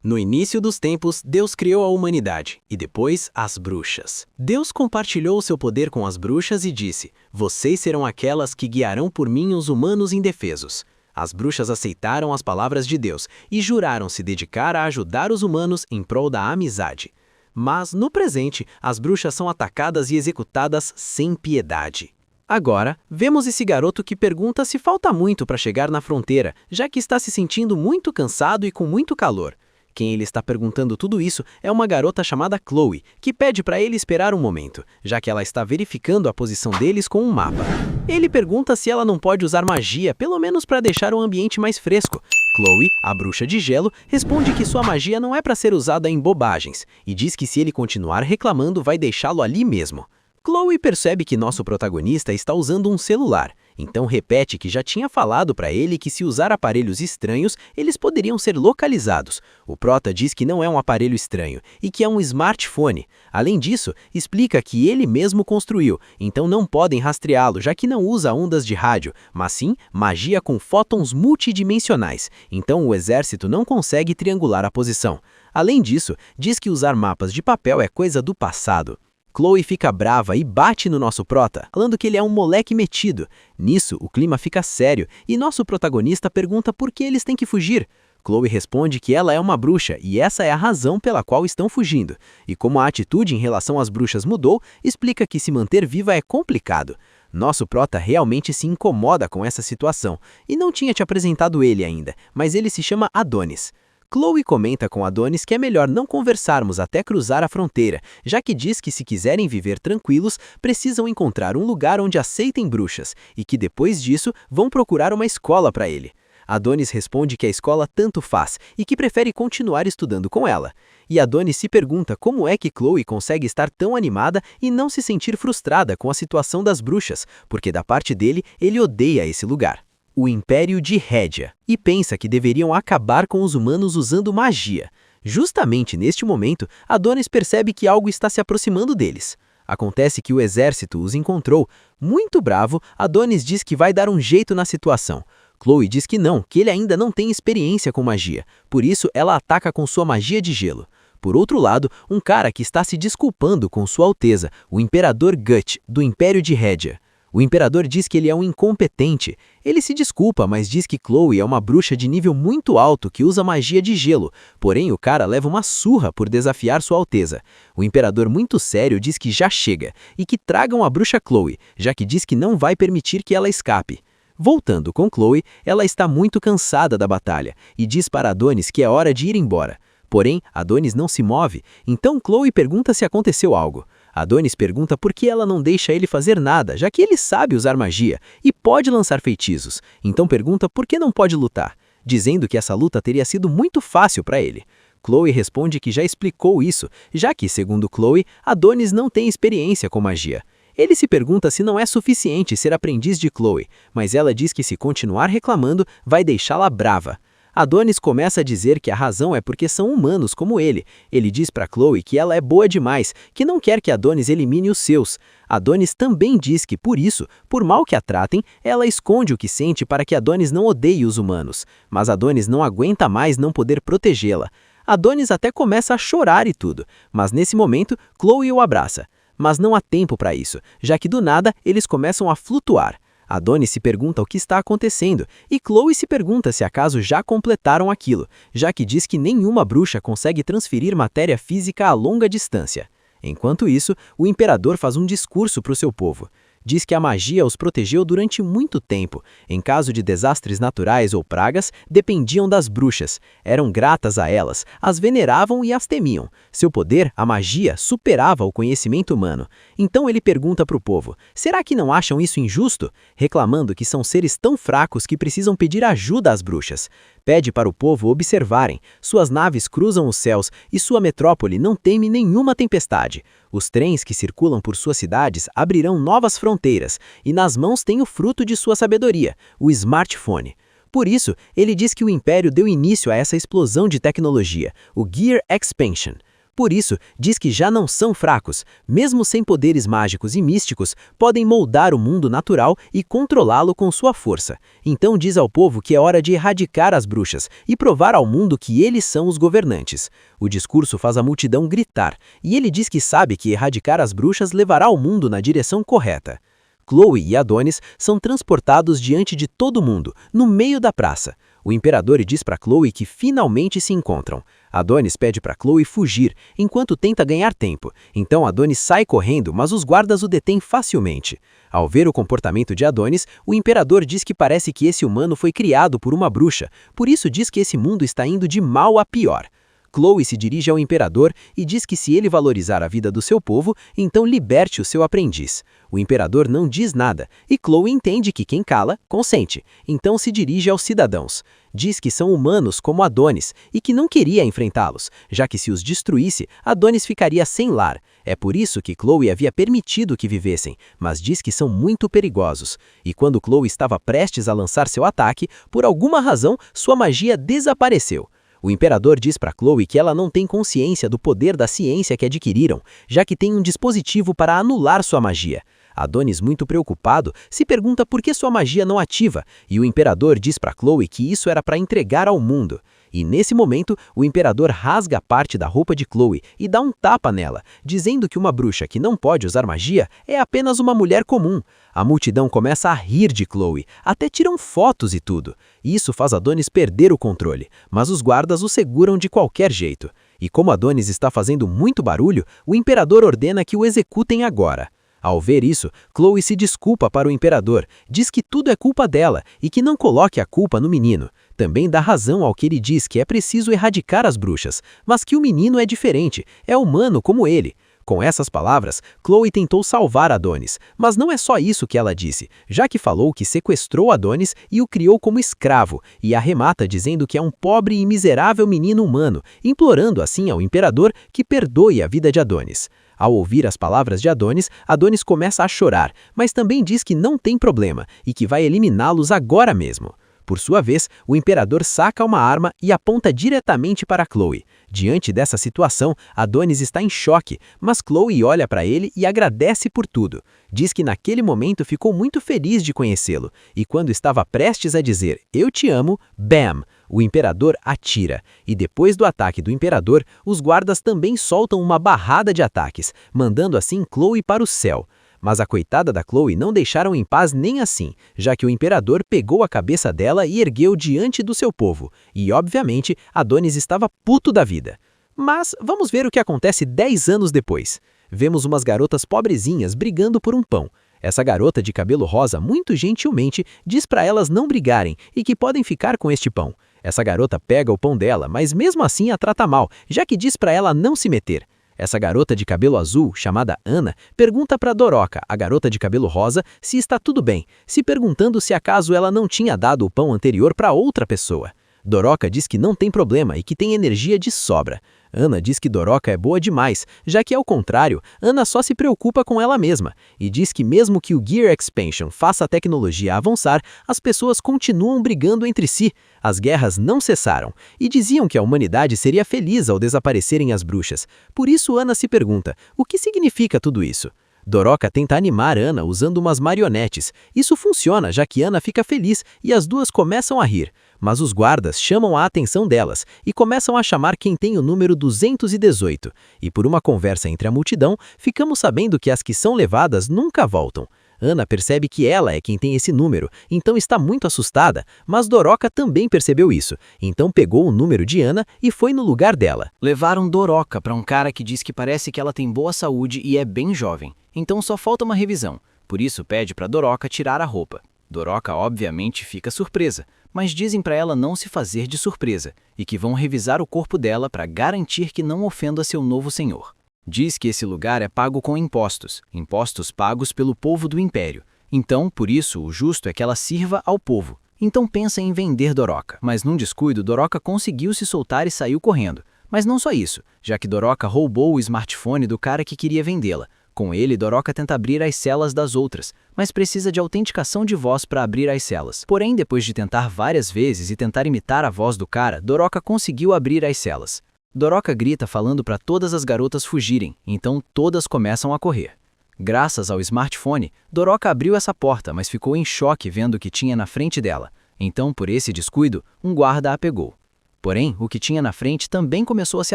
No início dos tempos, Deus criou a humanidade, e depois as bruxas. Deus compartilhou seu poder com as bruxas e disse: "Vocês serão aquelas que guiarão por mim os humanos indefesos." As bruxas aceitaram as palavras de Deus e juraram se dedicar a ajudar os humanos em prol da amizade. Mas, no presente, as bruxas são atacadas e executadas sem piedade. Agora, vemos esse garoto que pergunta se falta muito para chegar na fronteira, já que está se sentindo muito cansado e com muito calor. Quem ele está perguntando tudo isso é uma garota chamada Chloe, que pede para ele esperar um momento, já que ela está verificando a posição deles com um mapa. Ele pergunta se ela não pode usar magia, pelo menos para deixar o ambiente mais fresco. Chloe, a bruxa de gelo, responde que sua magia não é para ser usada em bobagens, e diz que se ele continuar reclamando vai deixá-lo ali mesmo. Chloe percebe que nosso protagonista está usando um celular, então repete que já tinha falado para ele que se usar aparelhos estranhos, eles poderiam ser localizados. O prota diz que não é um aparelho estranho e que é um smartphone. Além disso, explica que ele mesmo construiu, então não podem rastreá-lo, já que não usa ondas de rádio, mas sim magia com fótons multidimensionais, então o exército não consegue triangular a posição. Além disso, diz que usar mapas de papel é coisa do passado. Chloe fica brava e bate no nosso prota, falando que ele é um moleque metido. Nisso, o clima fica sério e nosso protagonista pergunta por que eles têm que fugir. Chloe responde que ela é uma bruxa e essa é a razão pela qual estão fugindo. E como a atitude em relação às bruxas mudou, explica que se manter viva é complicado. Nosso prota realmente se incomoda com essa situação e não tinha te apresentado ele ainda, mas ele se chama Adonis. Chloe comenta com Adonis que é melhor não conversarmos até cruzar a fronteira, já que diz que se quiserem viver tranquilos, precisam encontrar um lugar onde aceitem bruxas, e que depois disso vão procurar uma escola para ele. Adonis responde que a escola tanto faz e que prefere continuar estudando com ela. E Adonis se pergunta como é que Chloe consegue estar tão animada e não se sentir frustrada com a situação das bruxas, porque da parte dele, ele odeia esse lugar. O Império de Rédia, e pensa que deveriam acabar com os humanos usando magia. Justamente neste momento, Adonis percebe que algo está se aproximando deles. Acontece que o exército os encontrou. Muito bravo, Adonis diz que vai dar um jeito na situação. Chloe diz que não, que ele ainda não tem experiência com magia, por isso ela ataca com sua magia de gelo. Por outro lado, um cara que está se desculpando com Sua Alteza, o Imperador Gut, do Império de Rédia. O imperador diz que ele é um incompetente. Ele se desculpa, mas diz que Chloe é uma bruxa de nível muito alto que usa magia de gelo, porém o cara leva uma surra por desafiar Sua Alteza. O imperador muito sério diz que já chega, e que tragam a bruxa Chloe, já que diz que não vai permitir que ela escape. Voltando com Chloe, ela está muito cansada da batalha, e diz para Adonis que é hora de ir embora. Porém, Adonis não se move, então Chloe pergunta se aconteceu algo. Adonis pergunta por que ela não deixa ele fazer nada, já que ele sabe usar magia e pode lançar feitiços. Então pergunta por que não pode lutar, dizendo que essa luta teria sido muito fácil para ele. Chloe responde que já explicou isso, já que, segundo Chloe, Adonis não tem experiência com magia. Ele se pergunta se não é suficiente ser aprendiz de Chloe, mas ela diz que se continuar reclamando, vai deixá-la brava. Adonis começa a dizer que a razão é porque são humanos como ele. Ele diz para Chloe que ela é boa demais, que não quer que Adonis elimine os seus. Adonis também diz que, por isso, por mal que a tratem, ela esconde o que sente para que Adonis não odeie os humanos. Mas Adonis não aguenta mais não poder protegê-la. Adonis até começa a chorar e tudo, mas nesse momento, Chloe o abraça. Mas não há tempo para isso, já que do nada eles começam a flutuar. Adonis se pergunta o que está acontecendo, e Chloe se pergunta se acaso já completaram aquilo, já que diz que nenhuma bruxa consegue transferir matéria física a longa distância. Enquanto isso, o imperador faz um discurso para o seu povo. Diz que a magia os protegeu durante muito tempo. Em caso de desastres naturais ou pragas, dependiam das bruxas. Eram gratas a elas, as veneravam e as temiam. Seu poder, a magia, superava o conhecimento humano. Então ele pergunta para o povo, será que não acham isso injusto? Reclamando que são seres tão fracos que precisam pedir ajuda às bruxas. Pede para o povo observarem. Suas naves cruzam os céus e sua metrópole não teme nenhuma tempestade. Os trens que circulam por suas cidades abrirão novas fronteiras, e nas mãos tem o fruto de sua sabedoria, o smartphone. Por isso, ele diz que o Império deu início a essa explosão de tecnologia, o Gear Expansion. Por isso, diz que já não são fracos, mesmo sem poderes mágicos e místicos, podem moldar o mundo natural e controlá-lo com sua força. Então diz ao povo que é hora de erradicar as bruxas e provar ao mundo que eles são os governantes. O discurso faz a multidão gritar, e ele diz que sabe que erradicar as bruxas levará o mundo na direção correta. Chloe e Adonis são transportados diante de todo mundo, no meio da praça. O imperador diz para Chloe que finalmente se encontram. Adonis pede para Chloe fugir, enquanto tenta ganhar tempo. Então Adonis sai correndo, mas os guardas o detêm facilmente. Ao ver o comportamento de Adonis, o imperador diz que parece que esse humano foi criado por uma bruxa, por isso diz que esse mundo está indo de mal a pior. Chloe se dirige ao imperador e diz que se ele valorizar a vida do seu povo, então liberte o seu aprendiz. O imperador não diz nada, e Chloe entende que quem cala, consente. Então se dirige aos cidadãos. Diz que são humanos como Adonis e que não queria enfrentá-los, já que se os destruísse, Adonis ficaria sem lar. É por isso que Chloe havia permitido que vivessem, mas diz que são muito perigosos. E quando Chloe estava prestes a lançar seu ataque, por alguma razão, sua magia desapareceu. O imperador diz para Chloe que ela não tem consciência do poder da ciência que adquiriram, já que tem um dispositivo para anular sua magia. Adonis, muito preocupado, se pergunta por que sua magia não ativa, e o imperador diz para Chloe que isso era para entregar ao mundo. E nesse momento, o imperador rasga parte da roupa de Chloe e dá um tapa nela, dizendo que uma bruxa que não pode usar magia é apenas uma mulher comum. A multidão começa a rir de Chloe, até tiram fotos e tudo. Isso faz Adonis perder o controle, mas os guardas o seguram de qualquer jeito. E como Adonis está fazendo muito barulho, o imperador ordena que o executem agora. Ao ver isso, Chloe se desculpa para o imperador, diz que tudo é culpa dela e que não coloque a culpa no menino. Também dá razão ao que ele diz que é preciso erradicar as bruxas, mas que o menino é diferente, é humano como ele. Com essas palavras, Chloe tentou salvar Adonis, mas não é só isso que ela disse, já que falou que sequestrou Adonis e o criou como escravo, e arremata dizendo que é um pobre e miserável menino humano, implorando assim ao imperador que perdoe a vida de Adonis. Ao ouvir as palavras de Adonis, Adonis começa a chorar, mas também diz que não tem problema e que vai eliminá-los agora mesmo. Por sua vez, o imperador saca uma arma e aponta diretamente para Chloe. Diante dessa situação, Adonis está em choque, mas Chloe olha para ele e agradece por tudo. Diz que naquele momento ficou muito feliz de conhecê-lo, e quando estava prestes a dizer "Eu te amo", bam! O imperador atira. E depois do ataque do imperador, os guardas também soltam uma barrada de ataques, mandando assim Chloe para o céu. Mas a coitada da Chloe não deixaram em paz nem assim, já que o imperador pegou a cabeça dela e ergueu diante do seu povo. E, obviamente, Adonis estava puto da vida. Mas vamos ver o que acontece 10 anos depois. Vemos umas garotas pobrezinhas brigando por um pão. Essa garota de cabelo rosa muito gentilmente diz para elas não brigarem e que podem ficar com este pão. Essa garota pega o pão dela, mas mesmo assim a trata mal, já que diz para ela não se meter. Essa garota de cabelo azul, chamada Ana, pergunta para Doroca, a garota de cabelo rosa, se está tudo bem, se perguntando se acaso ela não tinha dado o pão anterior para outra pessoa. Doroca diz que não tem problema e que tem energia de sobra. Ana diz que Doroca é boa demais, já que ao contrário, Ana só se preocupa com ela mesma, e diz que mesmo que o Gear Expansion faça a tecnologia avançar, as pessoas continuam brigando entre si. As guerras não cessaram, e diziam que a humanidade seria feliz ao desaparecerem as bruxas. Por isso Ana se pergunta, o que significa tudo isso? Doroca tenta animar Ana usando umas marionetes. Isso funciona, já que Ana fica feliz e as duas começam a rir. Mas os guardas chamam a atenção delas e começam a chamar quem tem o número 218. E por uma conversa entre a multidão, ficamos sabendo que as que são levadas nunca voltam. Ana percebe que ela é quem tem esse número, então está muito assustada, mas Doroca também percebeu isso, então pegou o número de Ana e foi no lugar dela. Levaram Doroca para um cara que diz que parece que ela tem boa saúde e é bem jovem, então só falta uma revisão, por isso pede para Doroca tirar a roupa. Doroca obviamente fica surpresa, mas dizem para ela não se fazer de surpresa e que vão revisar o corpo dela para garantir que não ofenda seu novo senhor. Diz que esse lugar é pago com impostos, impostos pagos pelo povo do Império. Então, por isso, o justo é que ela sirva ao povo. Então pensa em vender Doroca. Mas num descuido, Doroca conseguiu se soltar e saiu correndo. Mas não só isso, já que Doroca roubou o smartphone do cara que queria vendê-la. Com ele, Doroca tenta abrir as celas das outras, mas precisa de autenticação de voz para abrir as celas. Porém, depois de tentar várias vezes e tentar imitar a voz do cara, Doroca conseguiu abrir as celas. Doroca grita falando para todas as garotas fugirem, então todas começam a correr. Graças ao smartphone, Doroca abriu essa porta, mas ficou em choque vendo o que tinha na frente dela. Então, por esse descuido, um guarda a pegou. Porém, o que tinha na frente também começou a se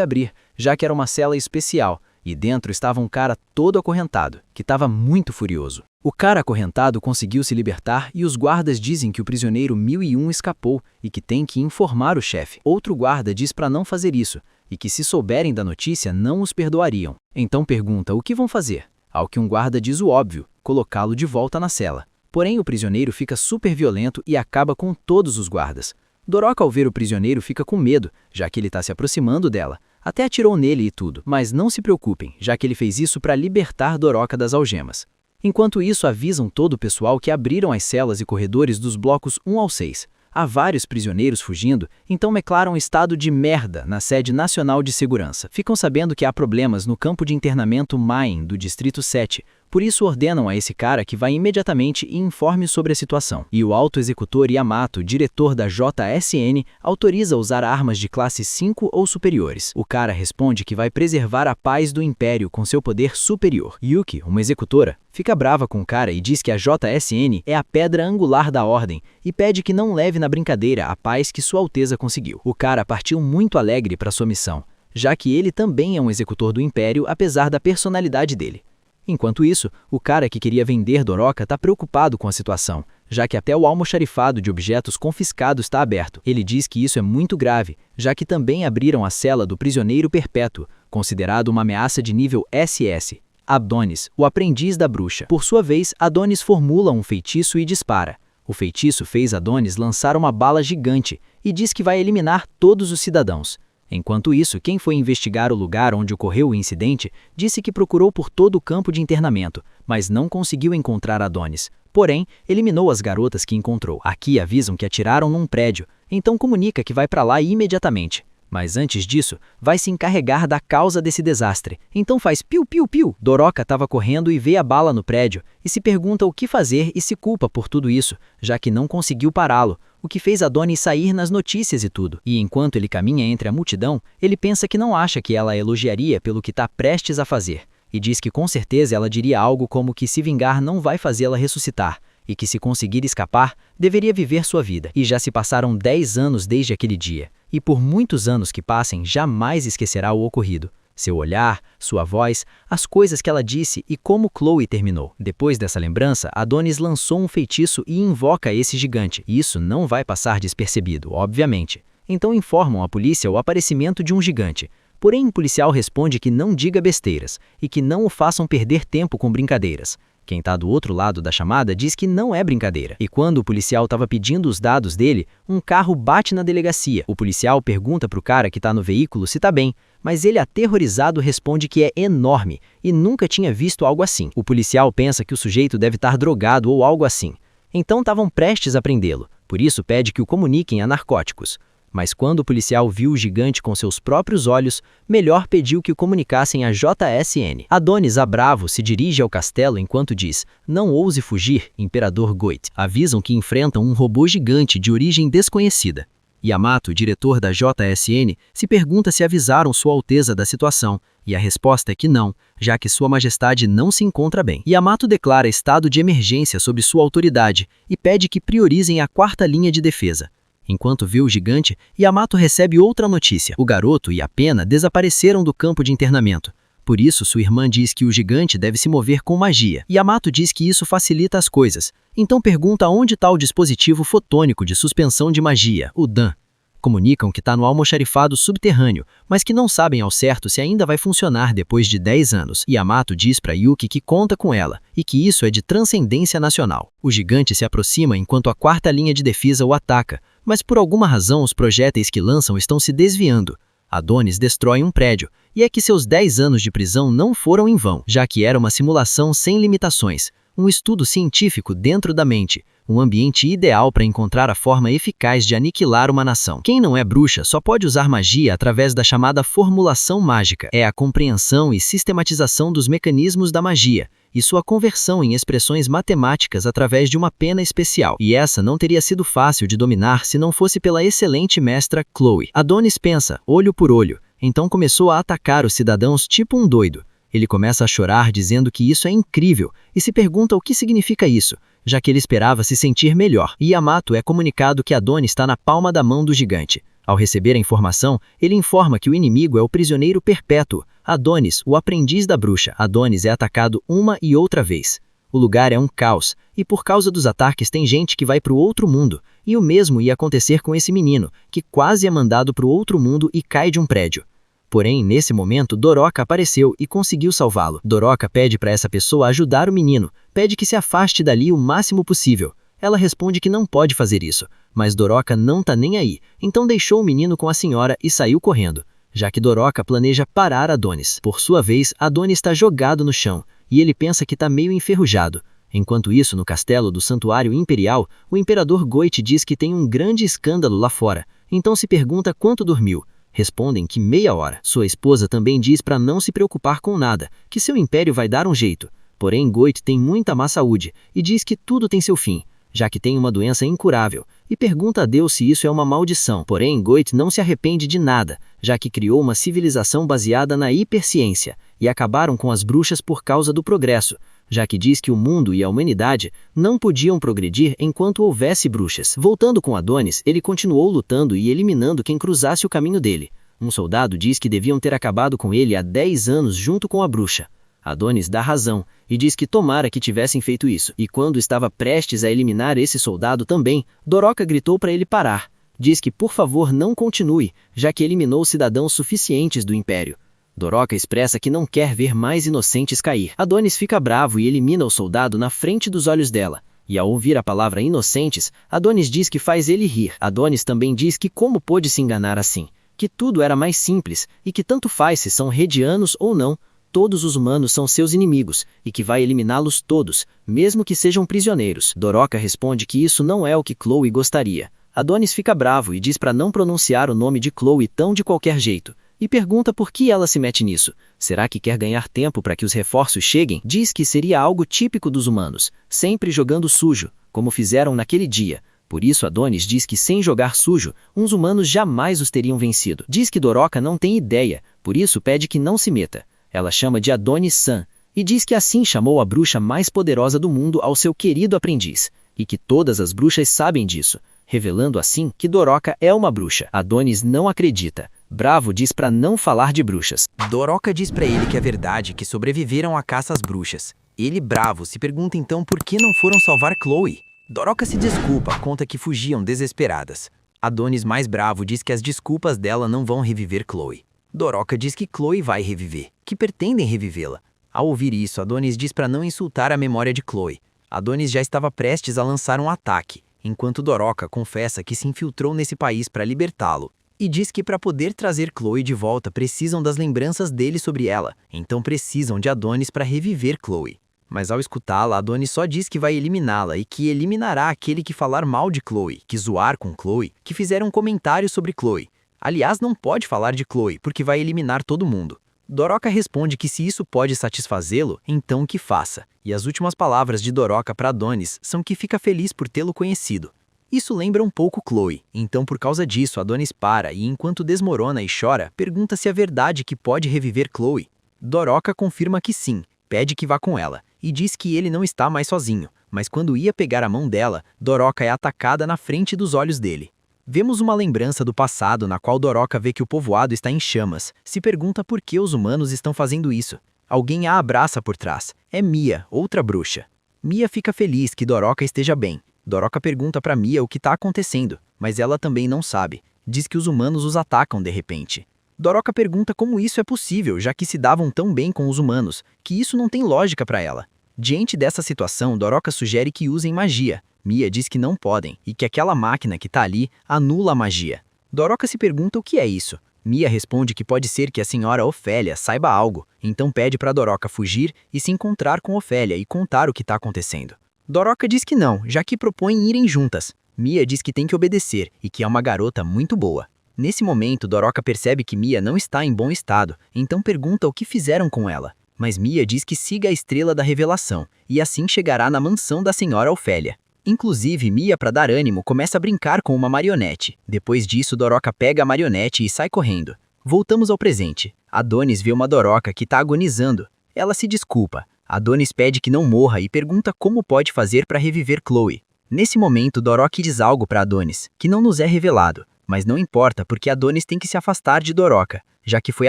abrir, já que era uma cela especial, e dentro estava um cara todo acorrentado, que estava muito furioso. O cara acorrentado conseguiu se libertar e os guardas dizem que o prisioneiro 1001 escapou e que tem que informar o chefe. Outro guarda diz para não fazer isso e que se souberem da notícia não os perdoariam. Então pergunta o que vão fazer, ao que um guarda diz o óbvio, colocá-lo de volta na cela. Porém o prisioneiro fica super violento e acaba com todos os guardas. Doroca ao ver o prisioneiro fica com medo, já que ele está se aproximando dela. Até atirou nele e tudo, mas não se preocupem, já que ele fez isso para libertar Doroca das algemas. Enquanto isso, avisam todo o pessoal que abriram as celas e corredores dos blocos 1 ao 6. Há vários prisioneiros fugindo, então declaram estado de merda na sede nacional de segurança. Ficam sabendo que há problemas no campo de internamento Main, do Distrito 7. Por isso ordenam a esse cara que vá imediatamente e informe sobre a situação. E o alto executor Yamato, diretor da JSN, autoriza usar armas de classe 5 ou superiores. O cara responde que vai preservar a paz do Império com seu poder superior. Yuki, uma executora, fica brava com o cara e diz que a JSN é a pedra angular da ordem e pede que não leve na brincadeira a paz que Sua Alteza conseguiu. O cara partiu muito alegre para sua missão, já que ele também é um executor do Império apesar da personalidade dele. Enquanto isso, o cara que queria vender Doroca está preocupado com a situação, já que até o almoxarifado de objetos confiscados está aberto. Ele diz que isso é muito grave, já que também abriram a cela do prisioneiro perpétuo, considerado uma ameaça de nível SS. Adonis, o aprendiz da bruxa. Por sua vez, Adonis formula um feitiço e dispara. O feitiço fez Adonis lançar uma bala gigante e diz que vai eliminar todos os cidadãos. Enquanto isso, quem foi investigar o lugar onde ocorreu o incidente disse que procurou por todo o campo de internamento, mas não conseguiu encontrar Adonis. Porém, eliminou as garotas que encontrou. Aqui avisam que atiraram num prédio, então comunica que vai para lá imediatamente. Mas antes disso, vai se encarregar da causa desse desastre. Então faz piu-piu-piu. Doroca estava correndo e vê a bala no prédio e se pergunta o que fazer e se culpa por tudo isso, já que não conseguiu pará-lo, o que fez Adonis sair nas notícias e tudo. E enquanto ele caminha entre a multidão, ele pensa que não acha que ela a elogiaria pelo que está prestes a fazer, e diz que com certeza ela diria algo como que se vingar não vai fazê-la ressuscitar, e que se conseguir escapar, deveria viver sua vida. E já se passaram 10 anos desde aquele dia, e por muitos anos que passem, jamais esquecerá o ocorrido. Seu olhar, sua voz, as coisas que ela disse e como Chloe terminou. Depois dessa lembrança, Adonis lançou um feitiço e invoca esse gigante. E isso não vai passar despercebido, obviamente. Então informam à polícia o aparecimento de um gigante. Porém, o policial responde que não diga besteiras e que não o façam perder tempo com brincadeiras. Quem está do outro lado da chamada diz que não é brincadeira. E quando o policial estava pedindo os dados dele, um carro bate na delegacia. O policial pergunta para o cara que está no veículo se está bem, mas ele aterrorizado responde que é enorme e nunca tinha visto algo assim. O policial pensa que o sujeito deve estar drogado ou algo assim. Então estavam prestes a prendê-lo, por isso pede que o comuniquem a narcóticos. Mas quando o policial viu o gigante com seus próprios olhos, melhor pediu que o comunicassem à JSN. Adonis, bravo, se dirige ao castelo enquanto diz: "Não ouse fugir, Imperador Goit." Avisam que enfrentam um robô gigante de origem desconhecida. Yamato, diretor da JSN, se pergunta se avisaram Sua Alteza da situação, e a resposta é que não, já que Sua Majestade não se encontra bem. Yamato declara estado de emergência sob sua autoridade e pede que priorizem a 4ª linha de defesa. Enquanto vê o gigante, Yamato recebe outra notícia. O garoto e a Pena desapareceram do campo de internamento. Por isso, sua irmã diz que o gigante deve se mover com magia. Yamato diz que isso facilita as coisas. Então pergunta onde está o dispositivo fotônico de suspensão de magia, o DAN. Comunicam que está no almoxarifado subterrâneo, mas que não sabem ao certo se ainda vai funcionar depois de 10 anos. Yamato diz para Yuki que conta com ela e que isso é de transcendência nacional. O gigante se aproxima enquanto a 4ª linha de defesa o ataca, mas por alguma razão os projéteis que lançam estão se desviando. Adonis destrói um prédio, e é que seus 10 anos de prisão não foram em vão, já que era uma simulação sem limitações, um estudo científico dentro da mente, um ambiente ideal para encontrar a forma eficaz de aniquilar uma nação. Quem não é bruxa só pode usar magia através da chamada formulação mágica. É a compreensão e sistematização dos mecanismos da magia, e sua conversão em expressões matemáticas através de uma pena especial. E essa não teria sido fácil de dominar se não fosse pela excelente mestra Chloe. Adonis pensa, olho por olho, então começou a atacar os cidadãos tipo um doido. Ele começa a chorar dizendo que isso é incrível e se pergunta o que significa isso, já que ele esperava se sentir melhor. E Yamato é comunicado que Adonis está na palma da mão do gigante. Ao receber a informação, ele informa que o inimigo é o prisioneiro perpétuo, Adonis, o aprendiz da bruxa. Adonis é atacado uma e outra vez. O lugar é um caos, e por causa dos ataques tem gente que vai para o outro mundo, e o mesmo ia acontecer com esse menino, que quase é mandado para o outro mundo e cai de um prédio. Porém, nesse momento, Doroka apareceu e conseguiu salvá-lo. Doroka pede para essa pessoa ajudar o menino, pede que se afaste dali o máximo possível. Ela responde que não pode fazer isso, mas Doroka não tá nem aí, então deixou o menino com a senhora e saiu correndo, já que Doroka planeja parar Adonis. Por sua vez, Adonis está jogado no chão, e ele pensa que está meio enferrujado. Enquanto isso, no castelo do Santuário Imperial, o Imperador Goite diz que tem um grande escândalo lá fora, então se pergunta quanto dormiu. Respondem que meia hora. Sua esposa também diz para não se preocupar com nada, que seu império vai dar um jeito. Porém, Goite tem muita má saúde e diz que tudo tem seu fim, já que tem uma doença incurável, e pergunta a Deus se isso é uma maldição. Porém, Goite não se arrepende de nada, já que criou uma civilização baseada na hiperciência, e acabaram com as bruxas por causa do progresso, já que diz que o mundo e a humanidade não podiam progredir enquanto houvesse bruxas. Voltando com Adonis, ele continuou lutando e eliminando quem cruzasse o caminho dele. Um soldado diz que deviam ter acabado com ele há 10 anos junto com a bruxa. Adonis dá razão e diz que tomara que tivessem feito isso. E quando estava prestes a eliminar esse soldado também, Doroka gritou para ele parar. Diz que por favor não continue, já que eliminou cidadãos suficientes do Império. Doroka expressa que não quer ver mais inocentes cair. Adonis fica bravo e elimina o soldado na frente dos olhos dela. E ao ouvir a palavra inocentes, Adonis diz que faz ele rir. Adonis também diz que como pôde se enganar assim, que tudo era mais simples e que tanto faz se são redianos ou não, todos os humanos são seus inimigos e que vai eliminá-los todos, mesmo que sejam prisioneiros. Doroka responde que isso não é o que Chloe gostaria. Adonis fica bravo e diz para não pronunciar o nome de Chloe tão de qualquer jeito. E pergunta por que ela se mete nisso. Será que quer ganhar tempo para que os reforços cheguem? Diz que seria algo típico dos humanos, sempre jogando sujo, como fizeram naquele dia. Por isso Adonis diz que sem jogar sujo, uns humanos jamais os teriam vencido. Diz que Doroka não tem ideia, por isso pede que não se meta. Ela chama de Adonis-san, e diz que assim chamou a bruxa mais poderosa do mundo ao seu querido aprendiz, e que todas as bruxas sabem disso, revelando assim que Doroka é uma bruxa. Adonis não acredita. Bravo diz para não falar de bruxas. Doroka diz para ele que é verdade que sobreviveram à caça às bruxas. Ele, bravo, se pergunta então por que não foram salvar Chloe. Doroka se desculpa, conta que fugiam desesperadas. Adonis, mais bravo, diz que as desculpas dela não vão reviver Chloe. Doroka diz que Chloe vai reviver, que pretendem revivê-la. Ao ouvir isso, Adonis diz para não insultar a memória de Chloe. Adonis já estava prestes a lançar um ataque, enquanto Doroka confessa que se infiltrou nesse país para libertá-lo. E diz que para poder trazer Chloe de volta precisam das lembranças dele sobre ela, então precisam de Adonis para reviver Chloe. Mas ao escutá-la, Adonis só diz que vai eliminá-la e que eliminará aquele que falar mal de Chloe, que zoar com Chloe, que fizer um comentário sobre Chloe. Aliás, não pode falar de Chloe, porque vai eliminar todo mundo. Doroka responde que se isso pode satisfazê-lo, então que faça. E as últimas palavras de Doroka para Adonis são que fica feliz por tê-lo conhecido. Isso lembra um pouco Chloe, então por causa disso Adonis para e enquanto desmorona e chora, pergunta se é verdade que pode reviver Chloe. Doroka confirma que sim, pede que vá com ela, e diz que ele não está mais sozinho, mas quando ia pegar a mão dela, Doroka é atacada na frente dos olhos dele. Vemos uma lembrança do passado na qual Doroka vê que o povoado está em chamas, se pergunta por que os humanos estão fazendo isso. Alguém a abraça por trás, é Mia, outra bruxa. Mia fica feliz que Doroka esteja bem. Doroka pergunta para Mia o que está acontecendo, mas ela também não sabe. Diz que os humanos os atacam de repente. Doroka pergunta como isso é possível, já que se davam tão bem com os humanos, que isso não tem lógica para ela. Diante dessa situação, Doroka sugere que usem magia. Mia diz que não podem, e que aquela máquina que está ali anula a magia. Doroka se pergunta o que é isso. Mia responde que pode ser que a senhora Ofélia saiba algo, então pede para Doroka fugir e se encontrar com Ofélia e contar o que está acontecendo. Doroka diz que não, já que propõem irem juntas. Mia diz que tem que obedecer e que é uma garota muito boa. Nesse momento, Doroka percebe que Mia não está em bom estado, então pergunta o que fizeram com ela. Mas Mia diz que siga a estrela da revelação, e assim chegará na mansão da senhora Ofélia. Inclusive, Mia, para dar ânimo, começa a brincar com uma marionete. Depois disso, Doroka pega a marionete e sai correndo. Voltamos ao presente. Adonis vê uma Doroca que está agonizando. Ela se desculpa. Adonis pede que não morra e pergunta como pode fazer para reviver Chloe. Nesse momento, Doroca diz algo para Adonis, que não nos é revelado, mas não importa porque Adonis tem que se afastar de Doroca, já que foi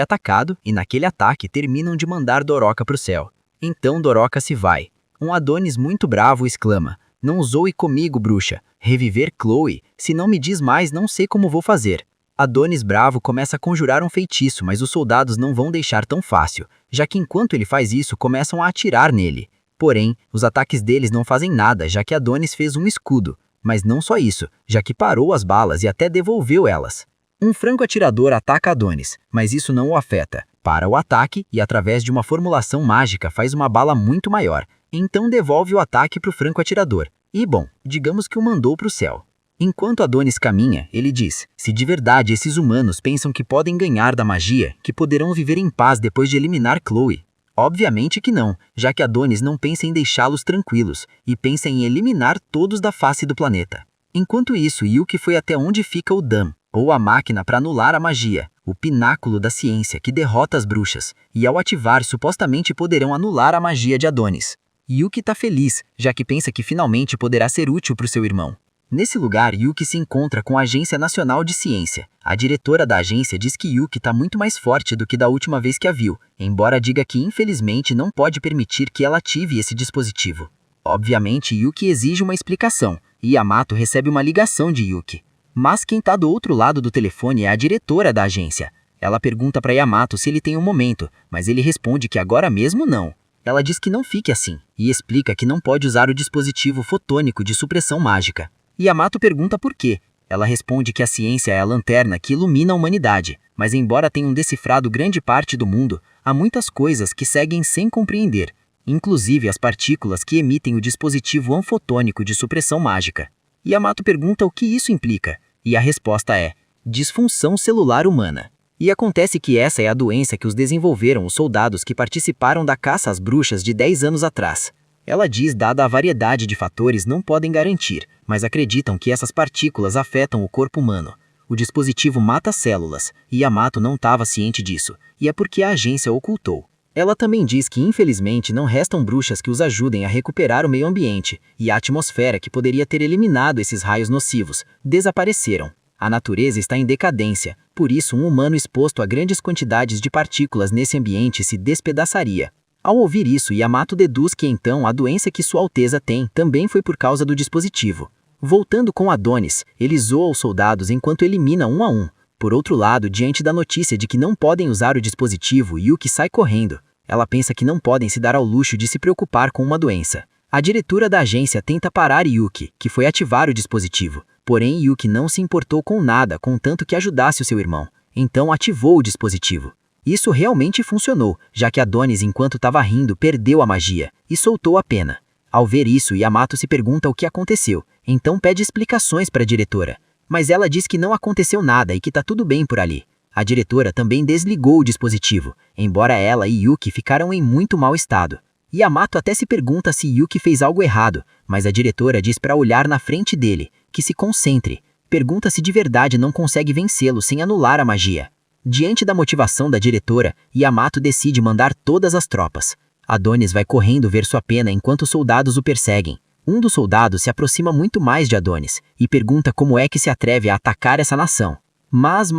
atacado e naquele ataque terminam de mandar Doroca para o céu. Então Doroca se vai. Um Adonis muito bravo exclama: "Não zoe comigo, bruxa. Reviver Chloe? Se não me diz mais, não sei como vou fazer." Adonis bravo começa a conjurar um feitiço, mas os soldados não vão deixar tão fácil, já que enquanto ele faz isso, começam a atirar nele. Porém, os ataques deles não fazem nada, já que Adonis fez um escudo. Mas não só isso, já que parou as balas e até devolveu elas. Um franco-atirador ataca Adonis, mas isso não o afeta. Para o ataque e, através de uma formulação mágica, faz uma bala muito maior. Então devolve o ataque para o franco-atirador. E, bom, digamos que o mandou para o céu. Enquanto Adonis caminha, ele diz: se de verdade esses humanos pensam que podem ganhar da magia, que poderão viver em paz depois de eliminar Chloe. Obviamente que não, já que Adonis não pensa em deixá-los tranquilos, e pensa em eliminar todos da face do planeta. Enquanto isso, Yuki foi até onde fica o Dam, ou a máquina para anular a magia, o pináculo da ciência que derrota as bruxas, e ao ativar supostamente poderão anular a magia de Adonis. Yuki tá feliz, já que pensa que finalmente poderá ser útil para o seu irmão. Nesse lugar, Yuki se encontra com a Agência Nacional de Ciência. A diretora da agência diz que Yuki está muito mais forte do que da última vez que a viu, embora diga que infelizmente não pode permitir que ela ative esse dispositivo. Obviamente, Yuki exige uma explicação, e Yamato recebe uma ligação de Yuki. Mas quem está do outro lado do telefone é a diretora da agência. Ela pergunta para Yamato se ele tem um momento, mas ele responde que agora mesmo não. Ela diz que não fique assim, e explica que não pode usar o dispositivo fotônico de supressão mágica. Yamato pergunta por quê. Ela responde que a ciência é a lanterna que ilumina a humanidade, mas embora tenham decifrado grande parte do mundo, há muitas coisas que seguem sem compreender, inclusive as partículas que emitem o dispositivo anfotônico de supressão mágica. Yamato pergunta o que isso implica, e a resposta é: disfunção celular humana. E acontece que essa é a doença que os desenvolveram os soldados que participaram da caça às bruxas de 10 anos atrás. Ela diz, dada a variedade de fatores, não podem garantir, mas acreditam que essas partículas afetam o corpo humano. O dispositivo mata células, e Yamato não estava ciente disso, e é porque a agência ocultou. Ela também diz que infelizmente não restam bruxas que os ajudem a recuperar o meio ambiente, e a atmosfera que poderia ter eliminado esses raios nocivos desapareceram. A natureza está em decadência, por isso um humano exposto a grandes quantidades de partículas nesse ambiente se despedaçaria. Ao ouvir isso, Yamato deduz que então a doença que Sua Alteza tem também foi por causa do dispositivo. Voltando com Adonis, ele zoa os soldados enquanto elimina um a um. Por outro lado, diante da notícia de que não podem usar o dispositivo, Yuki sai correndo. Ela pensa que não podem se dar ao luxo de se preocupar com uma doença. A diretora da agência tenta parar Yuki, que foi ativar o dispositivo. Porém, Yuki não se importou com nada, contanto que ajudasse o seu irmão. Então ativou o dispositivo. Isso realmente funcionou, já que Adonis, enquanto estava rindo, perdeu a magia e soltou a pena. Ao ver isso, Yamato se pergunta o que aconteceu, então pede explicações para a diretora. Mas ela diz que não aconteceu nada e que está tudo bem por ali. A diretora também desligou o dispositivo, embora ela e Yuki ficaram em muito mau estado. Yamato até se pergunta se Yuki fez algo errado, mas a diretora diz para olhar na frente dele, que se concentre. Pergunta se de verdade não consegue vencê-lo sem anular a magia. Diante da motivação da diretora, Yamato decide mandar todas as tropas. Adonis vai correndo ver sua pena enquanto os soldados o perseguem. Um dos soldados se aproxima muito mais de Adonis e pergunta como é que se atreve a atacar essa nação. Mas,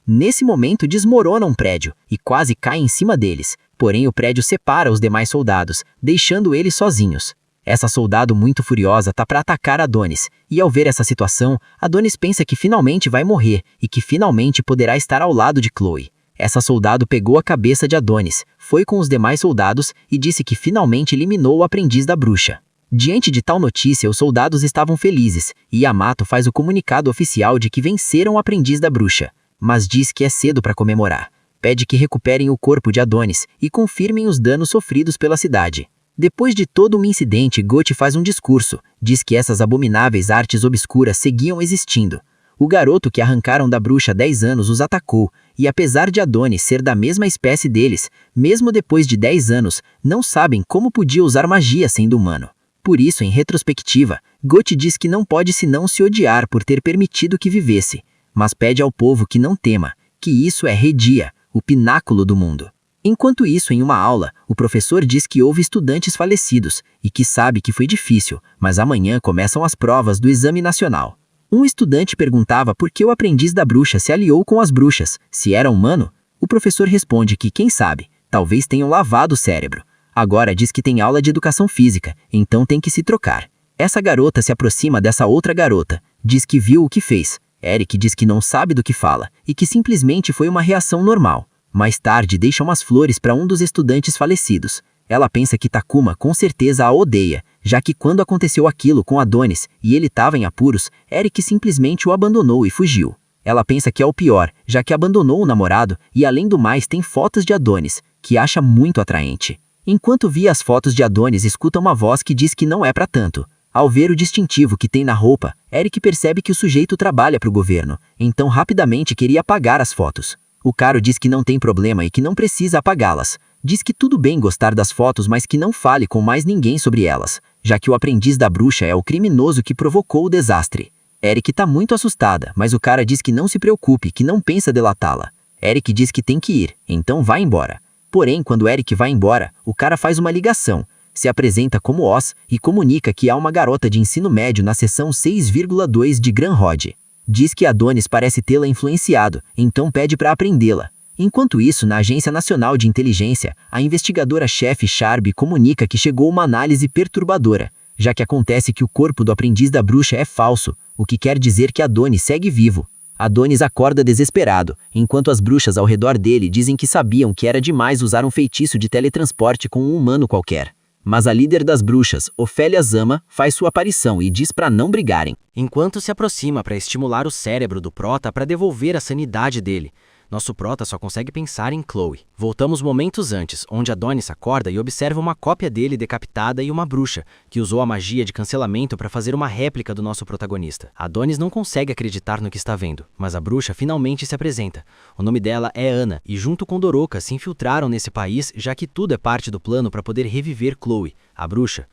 nesse momento desmorona um prédio e quase cai em cima deles, porém o prédio separa os demais soldados, deixando eles sozinhos. Essa soldado muito furiosa tá para atacar Adonis, e ao ver essa situação, Adonis pensa que finalmente vai morrer e que finalmente poderá estar ao lado de Chloe. Essa soldado pegou a cabeça de Adonis, foi com os demais soldados e disse que finalmente eliminou o aprendiz da bruxa. Diante de tal notícia, os soldados estavam felizes, e Yamato faz o comunicado oficial de que venceram o aprendiz da bruxa, mas diz que é cedo para comemorar. Pede que recuperem o corpo de Adonis e confirmem os danos sofridos pela cidade. Depois de todo o incidente, Gotti faz um discurso, diz que essas abomináveis artes obscuras seguiam existindo. O garoto que arrancaram da bruxa há 10 anos os atacou, e apesar de Adonis ser da mesma espécie deles, mesmo depois de 10 anos, não sabem como podia usar magia sendo humano. Por isso, em retrospectiva, Gotti diz que não pode senão se odiar por ter permitido que vivesse, mas pede ao povo que não tema, que isso é Redia, o pináculo do mundo. Enquanto isso, em uma aula, o professor diz que houve estudantes falecidos e que sabe que foi difícil, mas amanhã começam as provas do exame nacional. Um estudante perguntava por que o aprendiz da bruxa se aliou com as bruxas, se era humano. O professor responde que, quem sabe, talvez tenham lavado o cérebro. Agora diz que tem aula de educação física, então tem que se trocar. Essa garota se aproxima dessa outra garota, diz que viu o que fez. Eric diz que não sabe do que fala e que simplesmente foi uma reação normal. Mais tarde deixa umas flores para um dos estudantes falecidos. Ela pensa que Takuma com certeza a odeia, já que quando aconteceu aquilo com Adonis e ele estava em apuros, Eric simplesmente o abandonou e fugiu. Ela pensa que é o pior, já que abandonou o namorado e além do mais tem fotos de Adonis, que acha muito atraente. Enquanto via as fotos de Adonis, escuta uma voz que diz que não é para tanto. Ao ver o distintivo que tem na roupa, Eric percebe que o sujeito trabalha para o governo, então rapidamente queria apagar as fotos. O Caro diz que não tem problema e que não precisa apagá-las. Diz que tudo bem gostar das fotos, mas que não fale com mais ninguém sobre elas, já que o aprendiz da bruxa é o criminoso que provocou o desastre. Eric tá muito assustada, mas o cara diz que não se preocupe, que não pensa delatá-la. Eric diz que tem que ir, então vai embora. Porém, quando Eric vai embora, o cara faz uma ligação, se apresenta como Oz e comunica que há uma garota de ensino médio na seção 6,2 de Gran Rod. Diz que Adonis parece tê-la influenciado, então pede para aprendê-la. Enquanto isso, na Agência Nacional de Inteligência, a investigadora-chefe Sharp comunica que chegou uma análise perturbadora, já que acontece que o corpo do aprendiz da bruxa é falso, o que quer dizer que Adonis segue vivo. Adonis acorda desesperado, enquanto as bruxas ao redor dele dizem que sabiam que era demais usar um feitiço de teletransporte com um humano qualquer. Mas a líder das bruxas, Ofélia Zama, faz sua aparição e diz para não brigarem. Enquanto se aproxima para estimular o cérebro do Prota para devolver a sanidade dele, nosso Prota só consegue pensar em Chloe. Voltamos momentos antes, onde Adonis acorda e observa uma cópia dele decapitada e uma bruxa, que usou a magia de cancelamento para fazer uma réplica do nosso protagonista. Adonis não consegue acreditar no que está vendo, mas a bruxa finalmente se apresenta. O nome dela é Ana, e junto com Doroka se infiltraram nesse país, já que tudo é parte do plano para poder reviver Chloe, a bruxa.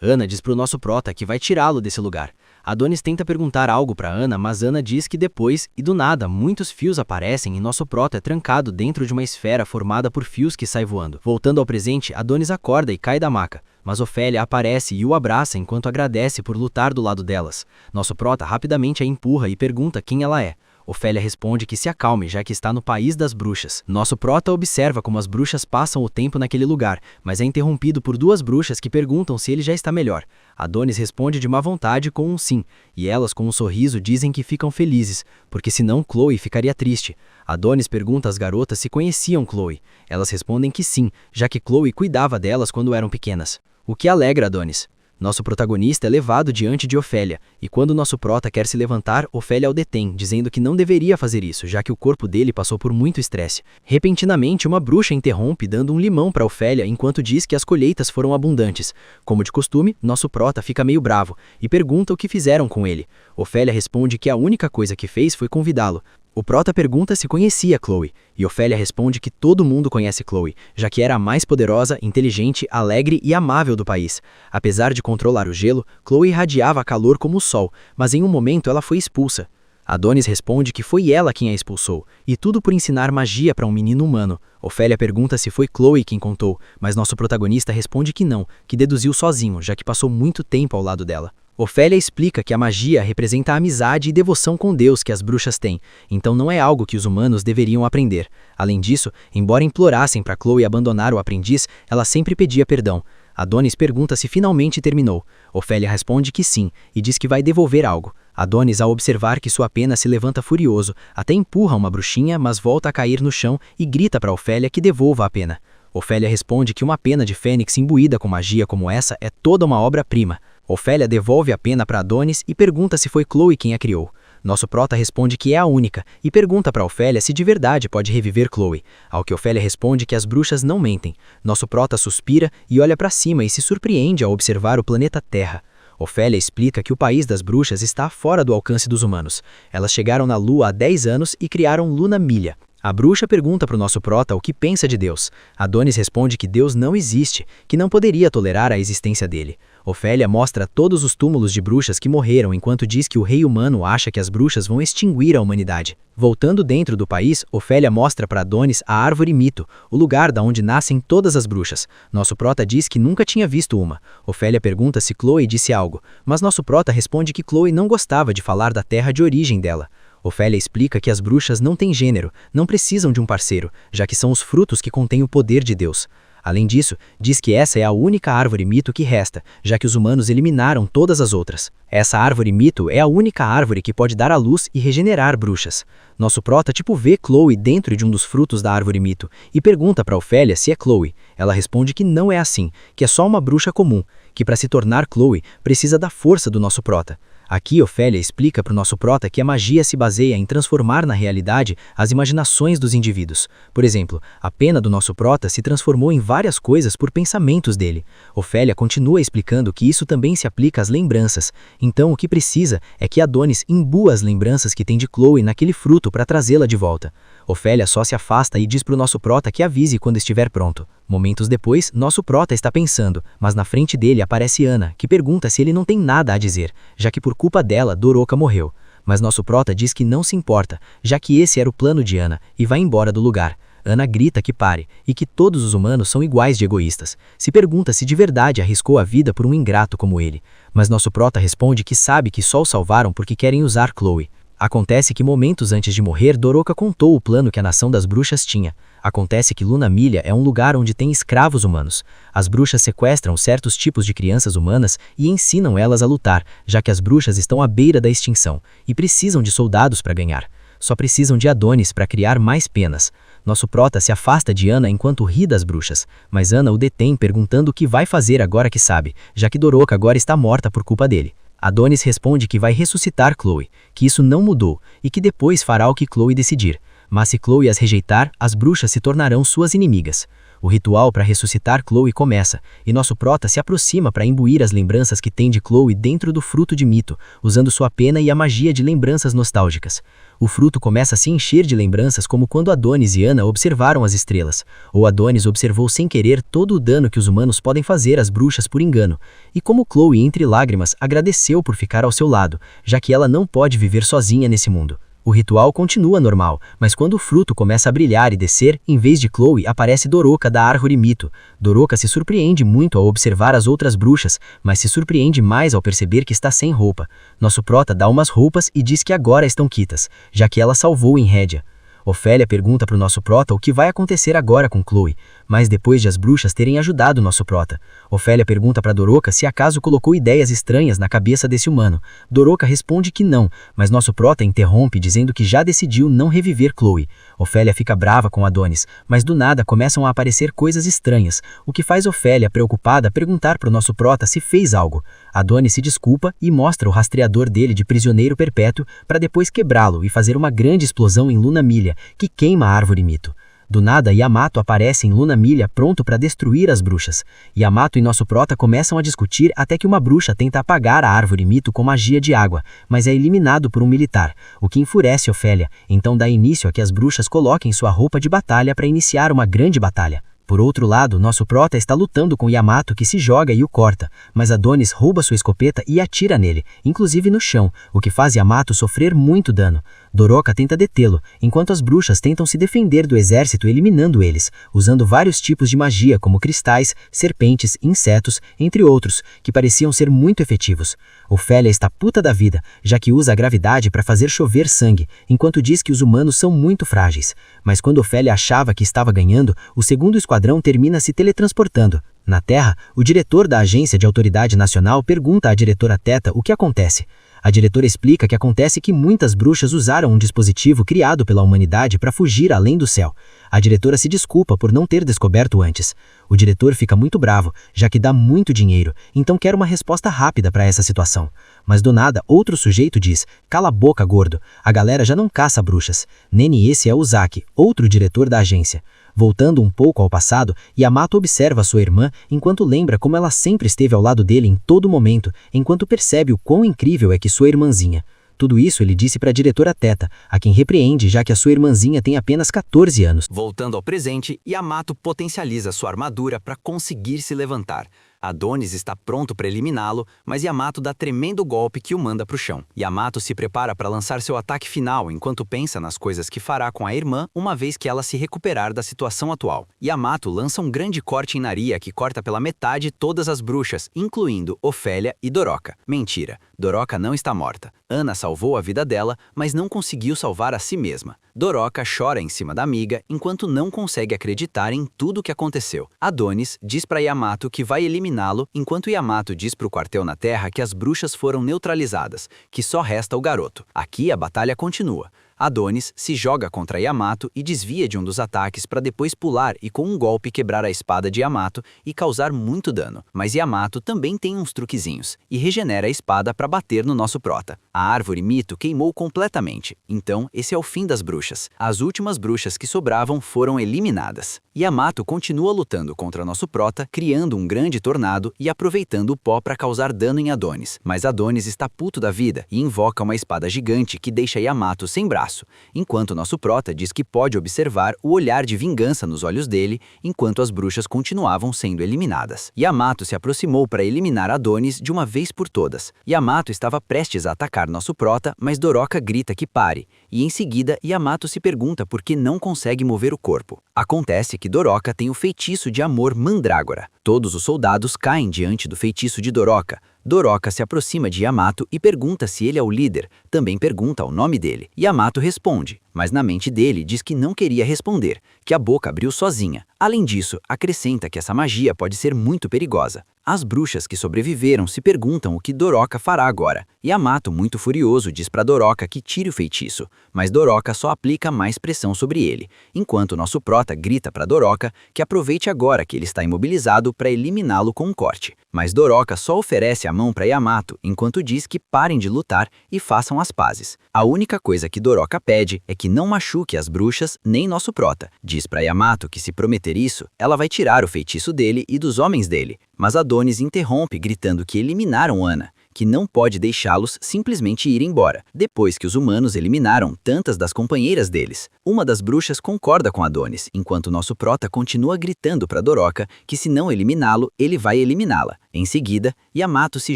Ana diz para o nosso Prota que vai tirá-lo desse lugar. Adonis tenta perguntar algo para Ana, mas Ana diz que depois, e do nada, muitos fios aparecem e nosso Prota é trancado dentro de uma esfera formada por fios que sai voando. Voltando ao presente, Adonis acorda e cai da maca, mas Ofélia aparece e o abraça enquanto agradece por lutar do lado delas. Nosso Prota rapidamente a empurra e pergunta quem ela é. Ofélia responde que se acalme, já que está no país das bruxas. Nosso Prota observa como as bruxas passam o tempo naquele lugar, mas é interrompido por duas bruxas que perguntam se ele já está melhor. Adonis responde de má vontade com um sim, e elas com um sorriso dizem que ficam felizes, porque senão Chloe ficaria triste. Adonis pergunta às garotas se conheciam Chloe. Elas respondem que sim, já que Chloe cuidava delas quando eram pequenas. O que alegra Adonis. Nosso protagonista é levado diante de Ofélia, e quando nosso Prota quer se levantar, Ofélia o detém, dizendo que não deveria fazer isso, já que o corpo dele passou por muito estresse. Repentinamente, uma bruxa interrompe dando um limão para Ofélia enquanto diz que as colheitas foram abundantes. Como de costume, nosso Prota fica meio bravo e pergunta o que fizeram com ele. Ofélia responde que a única coisa que fez foi convidá-lo. O Prota pergunta se conhecia Chloe, e Ofélia responde que todo mundo conhece Chloe, já que era a mais poderosa, inteligente, alegre e amável do país. Apesar de controlar o gelo, Chloe irradiava calor como o sol, mas em um momento ela foi expulsa. Adonis responde que foi ela quem a expulsou, e tudo por ensinar magia para um menino humano. Ofélia pergunta se foi Chloe quem contou, mas nosso protagonista responde que não, que deduziu sozinho, já que passou muito tempo ao lado dela. Ofélia explica que a magia representa a amizade e devoção com Deus que as bruxas têm, então não é algo que os humanos deveriam aprender. Além disso, embora implorassem para Chloe abandonar o aprendiz, ela sempre pedia perdão. Adonis pergunta se finalmente terminou. Ofélia responde que sim, e diz que vai devolver algo. Adonis, ao observar que sua pena se levanta furioso, até empurra uma bruxinha, mas volta a cair no chão e grita para Ofélia que devolva a pena. Ofélia responde que uma pena de fênix imbuída com magia como essa é toda uma obra-prima. Ofélia devolve a pena para Adonis e pergunta se foi Chloe quem a criou. Nosso Prota responde que é a única e pergunta para Ofélia se de verdade pode reviver Chloe, ao que Ofélia responde que as bruxas não mentem. Nosso Prota suspira e olha para cima e se surpreende ao observar o planeta Terra. Ofélia explica que o país das bruxas está fora do alcance dos humanos. Elas chegaram na Lua há 10 anos e criaram Luna Milha. A bruxa pergunta para o nosso prota o que pensa de Deus. Adonis responde que Deus não existe, que não poderia tolerar a existência dele. Ofélia mostra todos os túmulos de bruxas que morreram enquanto diz que o rei humano acha que as bruxas vão extinguir a humanidade. Voltando dentro do país, Ofélia mostra para Adonis a árvore mito, o lugar da onde nascem todas as bruxas. Nosso prota diz que nunca tinha visto uma. Ofélia pergunta se Chloe disse algo, mas nosso prota responde que Chloe não gostava de falar da terra de origem dela. Ofélia explica que as bruxas não têm gênero, não precisam de um parceiro, já que são os frutos que contêm o poder de Deus. Além disso, diz que essa é a única árvore mito que resta, já que os humanos eliminaram todas as outras. Essa árvore mito é a única árvore que pode dar à luz e regenerar bruxas. Nosso protótipo vê Chloe dentro de um dos frutos da árvore mito e pergunta para Ofélia se é Chloe. Ela responde que não é assim, que é só uma bruxa comum, que para se tornar Chloe precisa da força do nosso prota. Aqui Ofélia explica para o nosso prota que a magia se baseia em transformar na realidade as imaginações dos indivíduos. Por exemplo, a pena do nosso prota se transformou em várias coisas por pensamentos dele. Ofélia continua explicando que isso também se aplica às lembranças. Então o que precisa é que Adonis imbua as lembranças que tem de Chloe naquele fruto para trazê-la de volta. Ofélia só se afasta e diz para o nosso prota que avise quando estiver pronto. Momentos depois, nosso prota está pensando, mas na frente dele aparece Ana, que pergunta se ele não tem nada a dizer, já que por culpa dela, Doroca morreu. Mas nosso prota diz que não se importa, já que esse era o plano de Ana, e vai embora do lugar. Ana grita que pare, e que todos os humanos são iguais de egoístas. Se pergunta se de verdade arriscou a vida por um ingrato como ele. Mas nosso prota responde que sabe que só o salvaram porque querem usar Chloe. Acontece que momentos antes de morrer, Doroca contou o plano que a nação das bruxas tinha. Acontece que Luna Milha é um lugar onde tem escravos humanos. As bruxas sequestram certos tipos de crianças humanas e ensinam elas a lutar, já que as bruxas estão à beira da extinção, e precisam de soldados para ganhar. Só precisam de Adonis para criar mais penas. Nosso prota se afasta de Ana enquanto ri das bruxas, mas Ana o detém perguntando o que vai fazer agora que sabe, já que Doroca agora está morta por culpa dele. Adonis responde que vai ressuscitar Chloe, que isso não mudou e que depois fará o que Chloe decidir. Mas se Chloe as rejeitar, as bruxas se tornarão suas inimigas. O ritual para ressuscitar Chloe começa, e nosso prota se aproxima para imbuir as lembranças que tem de Chloe dentro do fruto de mito, usando sua pena e a magia de lembranças nostálgicas. O fruto começa a se encher de lembranças como quando Adonis e Ana observaram as estrelas, ou Adonis observou sem querer todo o dano que os humanos podem fazer às bruxas por engano, e como Chloe, entre lágrimas, agradeceu por ficar ao seu lado, já que ela não pode viver sozinha nesse mundo. O ritual continua normal, mas quando o fruto começa a brilhar e descer, em vez de Chloe, aparece Doroca da árvore mito. Doroca se surpreende muito ao observar as outras bruxas, mas se surpreende mais ao perceber que está sem roupa. Nosso prota dá umas roupas e diz que agora estão quitas, já que ela salvou em rédea. Ofélia pergunta para o nosso prota o que vai acontecer agora com Chloe, mas depois de as bruxas terem ajudado nosso prota. Ofélia pergunta para Doroca se acaso colocou ideias estranhas na cabeça desse humano. Doroca responde que não, mas nosso prota interrompe dizendo que já decidiu não reviver Chloe. Ofélia fica brava com Adonis, mas do nada começam a aparecer coisas estranhas, o que faz Ofélia, preocupada, perguntar para o nosso prota se fez algo. Adonis se desculpa e mostra o rastreador dele de prisioneiro perpétuo para depois quebrá-lo e fazer uma grande explosão em Luna Milha, que queima a árvore mito. Do nada, Yamato aparece em Luna Milha pronto para destruir as bruxas. Yamato e nosso prota começam a discutir até que uma bruxa tenta apagar a árvore mito com magia de água, mas é eliminado por um militar, o que enfurece Ofélia, então dá início a que as bruxas coloquem sua roupa de batalha para iniciar uma grande batalha. Por outro lado, nosso prota está lutando com Yamato que se joga e o corta, mas Adonis rouba sua escopeta e atira nele, inclusive no chão, o que faz Yamato sofrer muito dano. Doroca tenta detê-lo, enquanto as bruxas tentam se defender do exército eliminando eles, usando vários tipos de magia como cristais, serpentes, insetos, entre outros, que pareciam ser muito efetivos. Ofélia está puta da vida, já que usa a gravidade para fazer chover sangue, enquanto diz que os humanos são muito frágeis. Mas quando Ofélia achava que estava ganhando, o segundo esquadrão termina se teletransportando. Na Terra, o diretor da Agência de Autoridade Nacional pergunta à diretora Theta o que acontece. A diretora explica que acontece que muitas bruxas usaram um dispositivo criado pela humanidade para fugir além do céu. A diretora se desculpa por não ter descoberto antes. O diretor fica muito bravo, já que dá muito dinheiro, então quer uma resposta rápida para essa situação. Mas do nada, outro sujeito diz: "Cala a boca, gordo, a galera já não caça bruxas." Nene, esse é o Zaki, outro diretor da agência. Voltando um pouco ao passado, Yamato observa sua irmã enquanto lembra como ela sempre esteve ao lado dele em todo momento, enquanto percebe o quão incrível é que sua irmãzinha. Tudo isso ele disse para a diretora Teta, a quem repreende já que a sua irmãzinha tem apenas 14 anos. Voltando ao presente, Yamato potencializa sua armadura para conseguir se levantar. Adonis está pronto para eliminá-lo, mas Yamato dá tremendo golpe que o manda para o chão. Yamato se prepara para lançar seu ataque final enquanto pensa nas coisas que fará com a irmã uma vez que ela se recuperar da situação atual. Yamato lança um grande corte em Naria que corta pela metade todas as bruxas, incluindo Ofélia e Doroca. Mentira, Doroca não está morta. Ana salvou a vida dela, mas não conseguiu salvar a si mesma. Doroca chora em cima da amiga enquanto não consegue acreditar em tudo o que aconteceu. Adonis diz para Yamato que vai eliminá-lo, enquanto Yamato diz para o quartel na Terra que as bruxas foram neutralizadas, que só resta o garoto. Aqui a batalha continua. Adonis se joga contra Yamato e desvia de um dos ataques para depois pular e com um golpe quebrar a espada de Yamato e causar muito dano. Mas Yamato também tem uns truquezinhos e regenera a espada para bater no nosso prota. A árvore mito queimou completamente, então esse é o fim das bruxas. As últimas bruxas que sobravam foram eliminadas. Yamato continua lutando contra nosso prota, criando um grande tornado e aproveitando o pó para causar dano em Adonis. Mas Adonis está puto da vida e invoca uma espada gigante que deixa Yamato sem braço. Enquanto nosso prota diz que pode observar o olhar de vingança nos olhos dele, enquanto as bruxas continuavam sendo eliminadas. Yamato se aproximou para eliminar Adonis de uma vez por todas. Yamato estava prestes a atacar nosso prota, mas Doroca grita que pare, e em seguida Yamato se pergunta por que não consegue mover o corpo. Acontece que Doroca tem o feitiço de amor mandrágora. Todos os soldados caem diante do feitiço de Doroca. Doroca se aproxima de Yamato e pergunta se ele é o líder, também pergunta o nome dele. Yamato responde, mas na mente dele diz que não queria responder, que a boca abriu sozinha. Além disso, acrescenta que essa magia pode ser muito perigosa. As bruxas que sobreviveram se perguntam o que Doroca fará agora. Yamato, muito furioso, diz para Doroca que tire o feitiço, mas Doroca só aplica mais pressão sobre ele, enquanto nosso prota grita para Doroca que aproveite agora que ele está imobilizado para eliminá-lo com um corte. Mas Doroca só oferece a mão para Yamato, enquanto diz que parem de lutar e façam as pazes. A única coisa que Doroca pede é que não machuque as bruxas nem nosso prota. Diz para Yamato que se prometer isso, ela vai tirar o feitiço dele e dos homens dele. Mas Adonis interrompe gritando que eliminaram Ana, que não pode deixá-los simplesmente ir embora, depois que os humanos eliminaram tantas das companheiras deles. Uma das bruxas concorda com Adonis, enquanto nosso prota continua gritando para Doroca que se não eliminá-lo, ele vai eliminá-la. Em seguida, Yamato se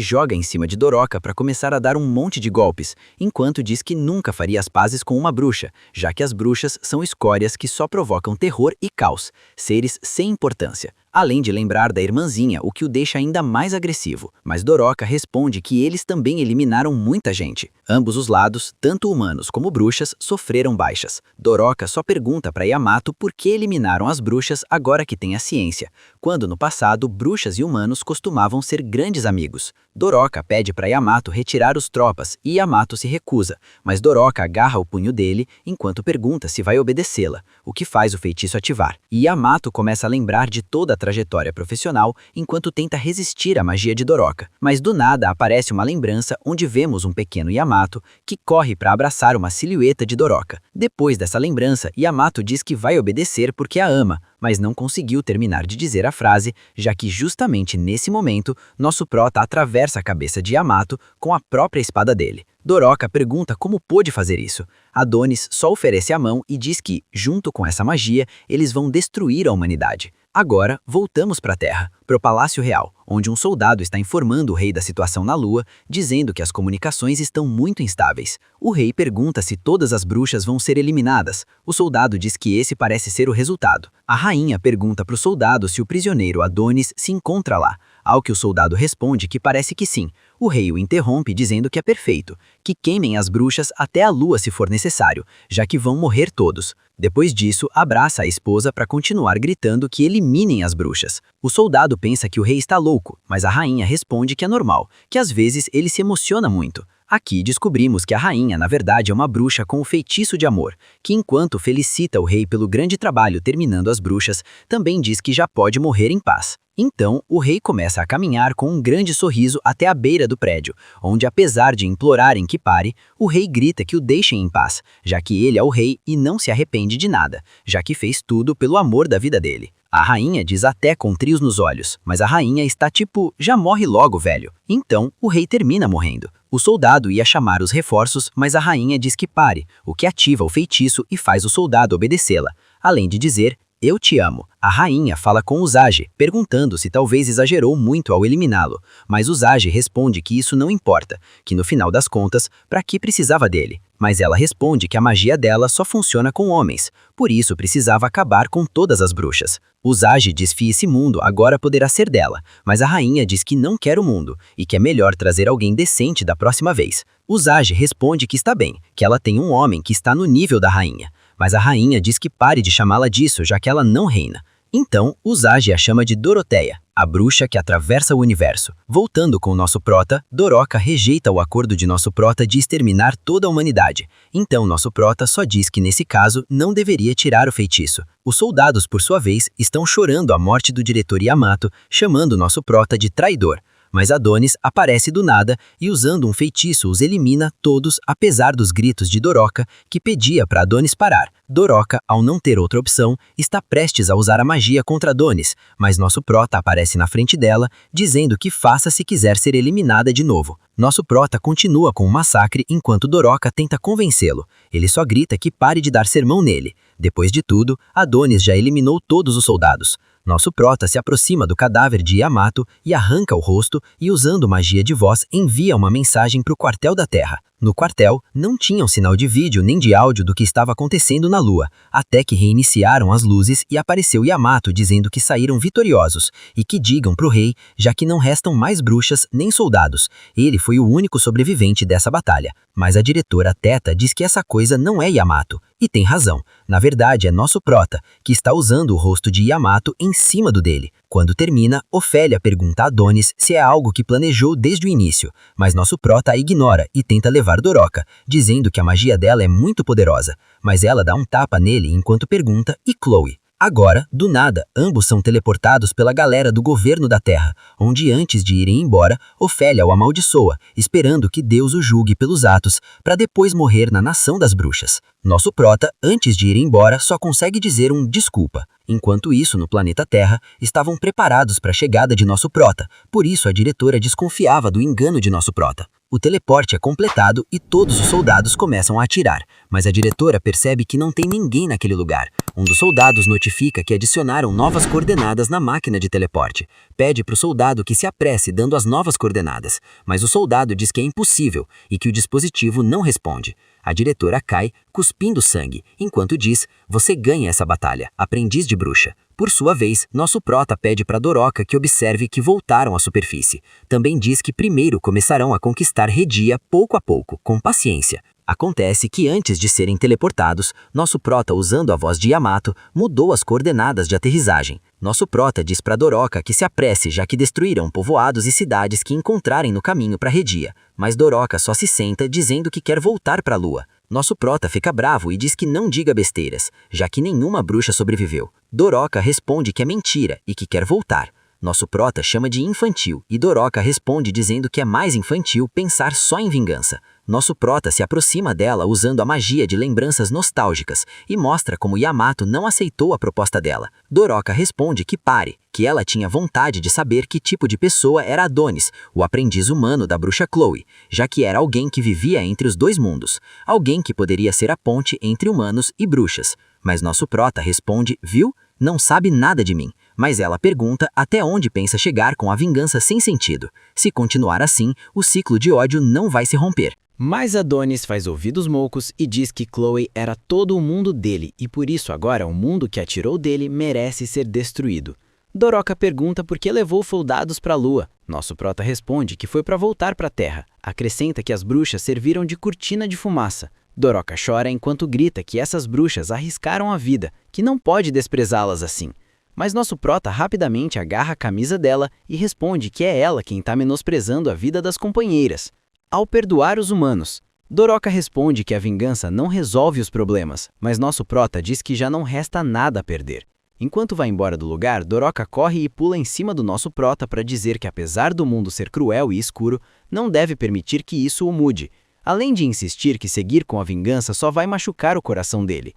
joga em cima de Doroca para começar a dar um monte de golpes, enquanto diz que nunca faria as pazes com uma bruxa, já que as bruxas são escórias que só provocam terror e caos, seres sem importância. Além de lembrar da irmãzinha, o que o deixa ainda mais agressivo. Mas Doroca responde que eles também eliminaram muita gente. Ambos os lados, tanto humanos como bruxas, sofreram baixas. Doroca só pergunta para Yamato por que eliminaram as bruxas agora que tem a ciência, quando no passado bruxas e humanos costumavam ser grandes amigos. Doroca pede para Yamato retirar os tropas e Yamato se recusa, mas Doroca agarra o punho dele enquanto pergunta se vai obedecê-la, o que faz o feitiço ativar. E Yamato começa a lembrar de toda a trajetória profissional enquanto tenta resistir à magia de Doroca. Mas do nada aparece uma lembrança onde vemos um pequeno Yamato que corre para abraçar uma silhueta de Doroca. Depois dessa lembrança, Yamato diz que vai obedecer porque a ama, mas não conseguiu terminar de dizer a frase, já que justamente nesse momento, nosso prota atravessa a cabeça de Yamato com a própria espada dele. Doroca pergunta como pôde fazer isso. Adonis só oferece a mão e diz que, junto com essa magia, eles vão destruir a humanidade. Agora, voltamos para a Terra, para o Palácio Real, onde um soldado está informando o rei da situação na Lua, dizendo que as comunicações estão muito instáveis. O rei pergunta se todas as bruxas vão ser eliminadas. O soldado diz que esse parece ser o resultado. A rainha pergunta para o soldado se o prisioneiro Adonis se encontra lá, ao que o soldado responde que parece que sim. O rei o interrompe dizendo que é perfeito, que queimem as bruxas até a lua se for necessário, já que vão morrer todos. Depois disso, abraça a esposa para continuar gritando que eliminem as bruxas. O soldado pensa que o rei está louco, mas a rainha responde que é normal, que às vezes ele se emociona muito. Aqui descobrimos que a rainha, na verdade, é uma bruxa com o feitiço de amor, que enquanto felicita o rei pelo grande trabalho terminando as bruxas, também diz que já pode morrer em paz. Então, o rei começa a caminhar com um grande sorriso até a beira do prédio, onde apesar de implorarem que pare, o rei grita que o deixem em paz, já que ele é o rei e não se arrepende de nada, já que fez tudo pelo amor da vida dele. A rainha diz até com trios nos olhos, mas a rainha está tipo, já morre logo, velho. Então, o rei termina morrendo. O soldado ia chamar os reforços, mas a rainha diz que pare, o que ativa o feitiço e faz o soldado obedecê-la. Além de dizer, eu te amo. A rainha fala com Usagi, perguntando se talvez exagerou muito ao eliminá-lo, mas Usagi responde que isso não importa, que no final das contas, para que precisava dele? Mas ela responde que a magia dela só funciona com homens, por isso precisava acabar com todas as bruxas. Usagi diz que esse mundo agora poderá ser dela, mas a rainha diz que não quer o mundo e que é melhor trazer alguém decente da próxima vez. Usagi responde que está bem, que ela tem um homem que está no nível da rainha, mas a rainha diz que pare de chamá-la disso, já que ela não reina. Então, Usagi a chama de Doroteia, a bruxa que atravessa o universo. Voltando com o nosso prota, Doroca rejeita o acordo de nosso prota de exterminar toda a humanidade. Então, nosso prota só diz que nesse caso não deveria tirar o feitiço. Os soldados, por sua vez, estão chorando a morte do diretor Yamato, chamando nosso prota de traidor. Mas Adonis aparece do nada e usando um feitiço os elimina todos apesar dos gritos de Doroca, que pedia para Adonis parar. Doroca, ao não ter outra opção, está prestes a usar a magia contra Adonis, mas nosso prota aparece na frente dela, dizendo que faça se quiser ser eliminada de novo. Nosso prota continua com o massacre enquanto Doroca tenta convencê-lo. Ele só grita que pare de dar sermão nele. Depois de tudo, Adonis já eliminou todos os soldados. Nosso prota se aproxima do cadáver de Yamato e arranca o rosto e, usando magia de voz, envia uma mensagem para o quartel da Terra. No quartel, não tinham sinal de vídeo nem de áudio do que estava acontecendo na Lua, até que reiniciaram as luzes e apareceu Yamato dizendo que saíram vitoriosos e que digam pro rei, já que não restam mais bruxas nem soldados. Ele foi o único sobrevivente dessa batalha. Mas a diretora Teta diz que essa coisa não é Yamato, e tem razão. Na verdade, é nosso prota, que está usando o rosto de Yamato em cima do dele. Quando termina, Ofélia pergunta a Adonis se é algo que planejou desde o início, mas nosso prota a ignora e tenta levar Doroca, dizendo que a magia dela é muito poderosa, mas ela dá um tapa nele enquanto pergunta, e Chloe? Agora, do nada, ambos são teleportados pela galera do governo da Terra, onde antes de irem embora, Ofélia o amaldiçoa, esperando que Deus o julgue pelos atos, para depois morrer na nação das bruxas. Nosso prota, antes de ir embora, só consegue dizer um desculpa. Enquanto isso, no planeta Terra, estavam preparados para a chegada de nosso prota, por isso a diretora desconfiava do engano de nosso prota. O teleporte é completado e todos os soldados começam a atirar, mas a diretora percebe que não tem ninguém naquele lugar. Um dos soldados notifica que adicionaram novas coordenadas na máquina de teleporte. Pede para o soldado que se apresse dando as novas coordenadas, mas o soldado diz que é impossível e que o dispositivo não responde. A diretora cai, cuspindo sangue, enquanto diz, você ganha essa batalha, aprendiz de bruxa. Por sua vez, nosso prota pede para Doroca que observe que voltaram à superfície. Também diz que primeiro começarão a conquistar Redia pouco a pouco, com paciência. Acontece que antes de serem teleportados, nosso prota, usando a voz de Yamato, mudou as coordenadas de aterrissagem. Nosso prota diz para Doroca que se apresse, já que destruirão povoados e cidades que encontrarem no caminho para Redia. Mas Doroca só se senta dizendo que quer voltar para a Lua. Nosso prota fica bravo e diz que não diga besteiras, já que nenhuma bruxa sobreviveu. Doroca responde que é mentira e que quer voltar. Nosso prota chama de infantil e Doroca responde dizendo que é mais infantil pensar só em vingança. Nosso prota se aproxima dela usando a magia de lembranças nostálgicas e mostra como Yamato não aceitou a proposta dela. Doroca responde que pare, que ela tinha vontade de saber que tipo de pessoa era Adonis, o aprendiz humano da bruxa Chloe, já que era alguém que vivia entre os dois mundos, alguém que poderia ser a ponte entre humanos e bruxas. Mas nosso prota responde, viu? Não sabe nada de mim. Mas ela pergunta até onde pensa chegar com a vingança sem sentido. Se continuar assim, o ciclo de ódio não vai se romper. Mas Adonis faz ouvidos moucos e diz que Chloe era todo o mundo dele e por isso agora o mundo que atirou dele merece ser destruído. Doroca pergunta por que levou soldados para a Lua. Nosso prota responde que foi para voltar para a Terra. Acrescenta que as bruxas serviram de cortina de fumaça. Doroca chora enquanto grita que essas bruxas arriscaram a vida, que não pode desprezá-las assim. Mas nosso prota rapidamente agarra a camisa dela e responde que é ela quem está menosprezando a vida das companheiras. Ao perdoar os humanos, Doroca responde que a vingança não resolve os problemas, mas nosso prota diz que já não resta nada a perder. Enquanto vai embora do lugar, Doroca corre e pula em cima do nosso prota para dizer que apesar do mundo ser cruel e escuro, não deve permitir que isso o mude, além de insistir que seguir com a vingança só vai machucar o coração dele.